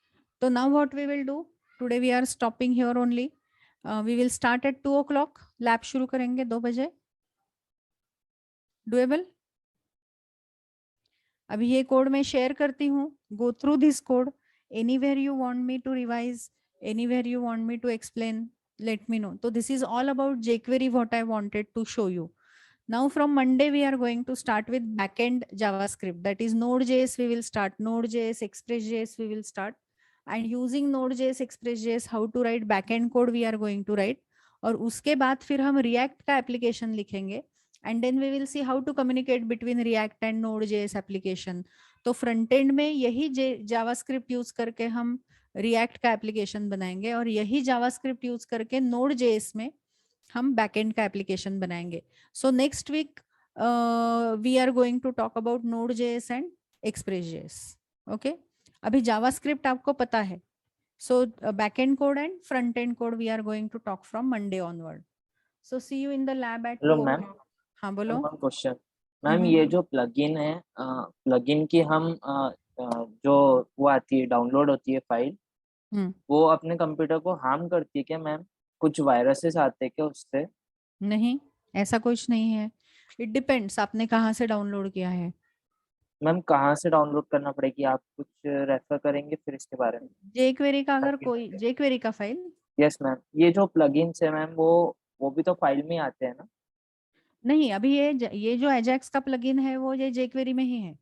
So now what we will do, today we are stopping here only. We will start at 2 o'clock. Lab शुरू करेंगे 2 बजे। Doable? अभी ये code मैं share करती हूँ। Go through this code. Anywhere you want me to revise, anywhere you want me to explain, let me know. So this is all about jQuery what I wanted to show you. Now from Monday we are going to start with backend JavaScript. That is Node.js we will start. Node.js, Express.js we will start. And using Node.js, Express.js, how to write backend code we are going to write. और उसके बाद फिर हम React का application लिखेंगे. And then we will see how to communicate between React and Node.js application. तो front end में यही JavaScript use करके हम React का application बनाएंगे और यही JavaScript use करके Node.js में हम बैकएंड का एप्लीकेशन बनाएंगे। So next week we are going to talk about Node.js and Express.js। Okay, अभी जावास्क्रिप्ट आपको पता है। So backend code and front end code we are going to talk from Monday onward. So see you in the lab at 2 ma'am. हाँ बोलो। Question ma'am, ये जो plugin है, plugin की हम जो वो आती है, डाउनलोड होती है फाइल, वो अपने कंप्यूटर को हार्म करती है क्या मैम? कुछ वायरसेस आते हैं क्या उससे? नहीं, ऐसा कुछ नहीं है। इट डिपेंड्स आपने कहाँ से डाउनलोड किया है। मैम कहाँ से डाउनलोड करना पड़ेगी, आप कुछ रेफर करेंगे फिर इसके बारे में? jQuery का, अगर कोई jQuery का फाइल। यस मैम, ये जो प्लगइन्स है मैम वो भी तो फाइल में आते हैं ना? नहीं, अभी ये जो Ajax का प्लगइन है वो ये jQuery में ही है।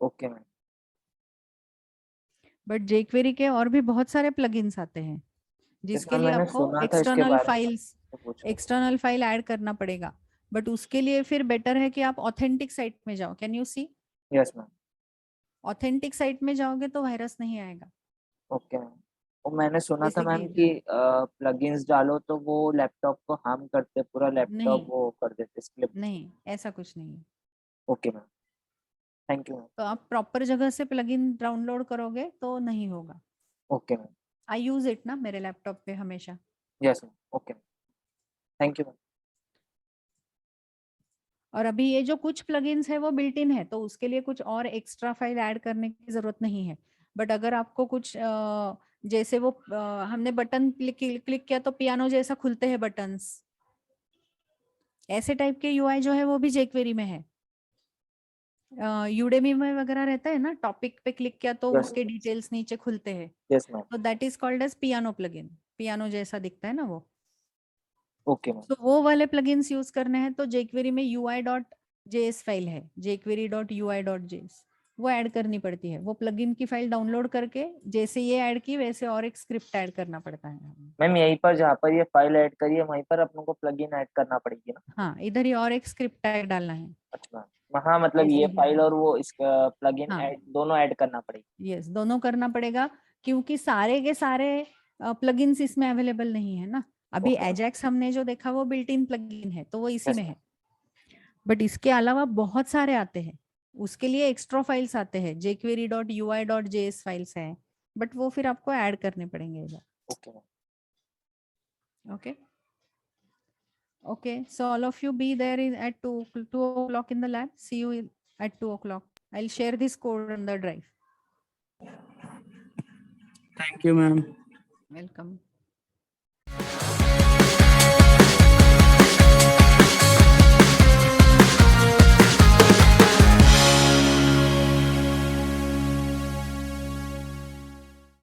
Okay ma'am. बट jQuery के और भी बहुत सारे प्लगइन्स आते हैं जिसके लिए आपको एक्सटर्नल फाइल ऐड करना पड़ेगा। बट उसके लिए फिर बेटर है कि आप ऑथेंटिक साइट में जाओ। Can you see? Yes ma'am. Authentic site में जाओगे तो वायरस नहीं आएगा। Okay ma'am. और मैंने सुना था मैम कि प्लगइन्स डालो तो वो लैपटॉप को हार्म करते, पूरा लैपटॉप वो कर देते इसलिए। नहीं, ऐसा कुछ नहीं है। Okay ma'am, thank you ma'am. तो आप प्रॉपर जगह से प्लगइन डाउनलोड करोगे तो नहीं होगा। Okay ma'am. I use it ना मेरे लैपटॉप पे हमेशा। Yes ma'am. Okay, thank you ma'am. और अभी ये जो कुछ प्लगइन्स है वो बिल्ट इन है, तो उसके लिए कुछ और एक्स्ट्रा फाइल ऐड करने की जरूरत नहीं है। बट अगर आपको कुछ जैसे वो हमने बटन क्लिक किया तो पियानो जैसा खुलते हैं बटन्स, ऐसे टाइप के यूआई जो है वो भी jQuery में है। यूडेमी में वगैरह रहता है ना, टॉपिक पे क्लिक किया तो उसके डिटेल्स नीचे खुलते हैं। Yes ma'am. तो that is called as piano plugin. Piano जैसा दिखता है ना वो। Okay ma'am. तो वो वाले प्लगइन्स यूज करने हैं तो jQuery में UI JS फाइल है, jquery.ui.js, वो ऐड करनी पड़ती है। वो प्लगइन की फाइल डाउनलोड करके जैसे ये ऐड की वैसे और एक स्क्रिप्ट ऐड करना पड़ता है। मैम यहीं पर जहाँ पर ये फाइल ऐड करी है वहीं पर अपनों को प्लगइन ऐड करना पड़ेगी ना? हाँ, इधर ही और एक स्क्रिप्ट ऐड डालना है। अच्छा, हाँ मतलब ऐसे ये ही। फाइल और वो इसका प्लगइन हाँ। ऐड दोनों ऐड करना पड़ेगी। यस, दोनों करना पड़ेगा क्योंकि सारे के सारे प्लगइन्स इसमें अवेलेबल नहीं है ना। अभी Okay. एजेक्स हमने जो देखा वो बिल्ट इन प्लगइन है तो वो इसी Yes, में है, बट इसके अलावा बहुत सारे आते हैं, उसके लिए एक्स्ट्रा फाइल्स आते हैं, jquery.ui.js फाइल्स हैं, बट वो फिर आपको ऐड करने पड़ेंगे इधर। okay. Okay. Okay. So all of you be there at 2 o'clock in the lab. See you at 2 o'clock. I'll share this code on the drive. Thank you, ma'am. Welcome.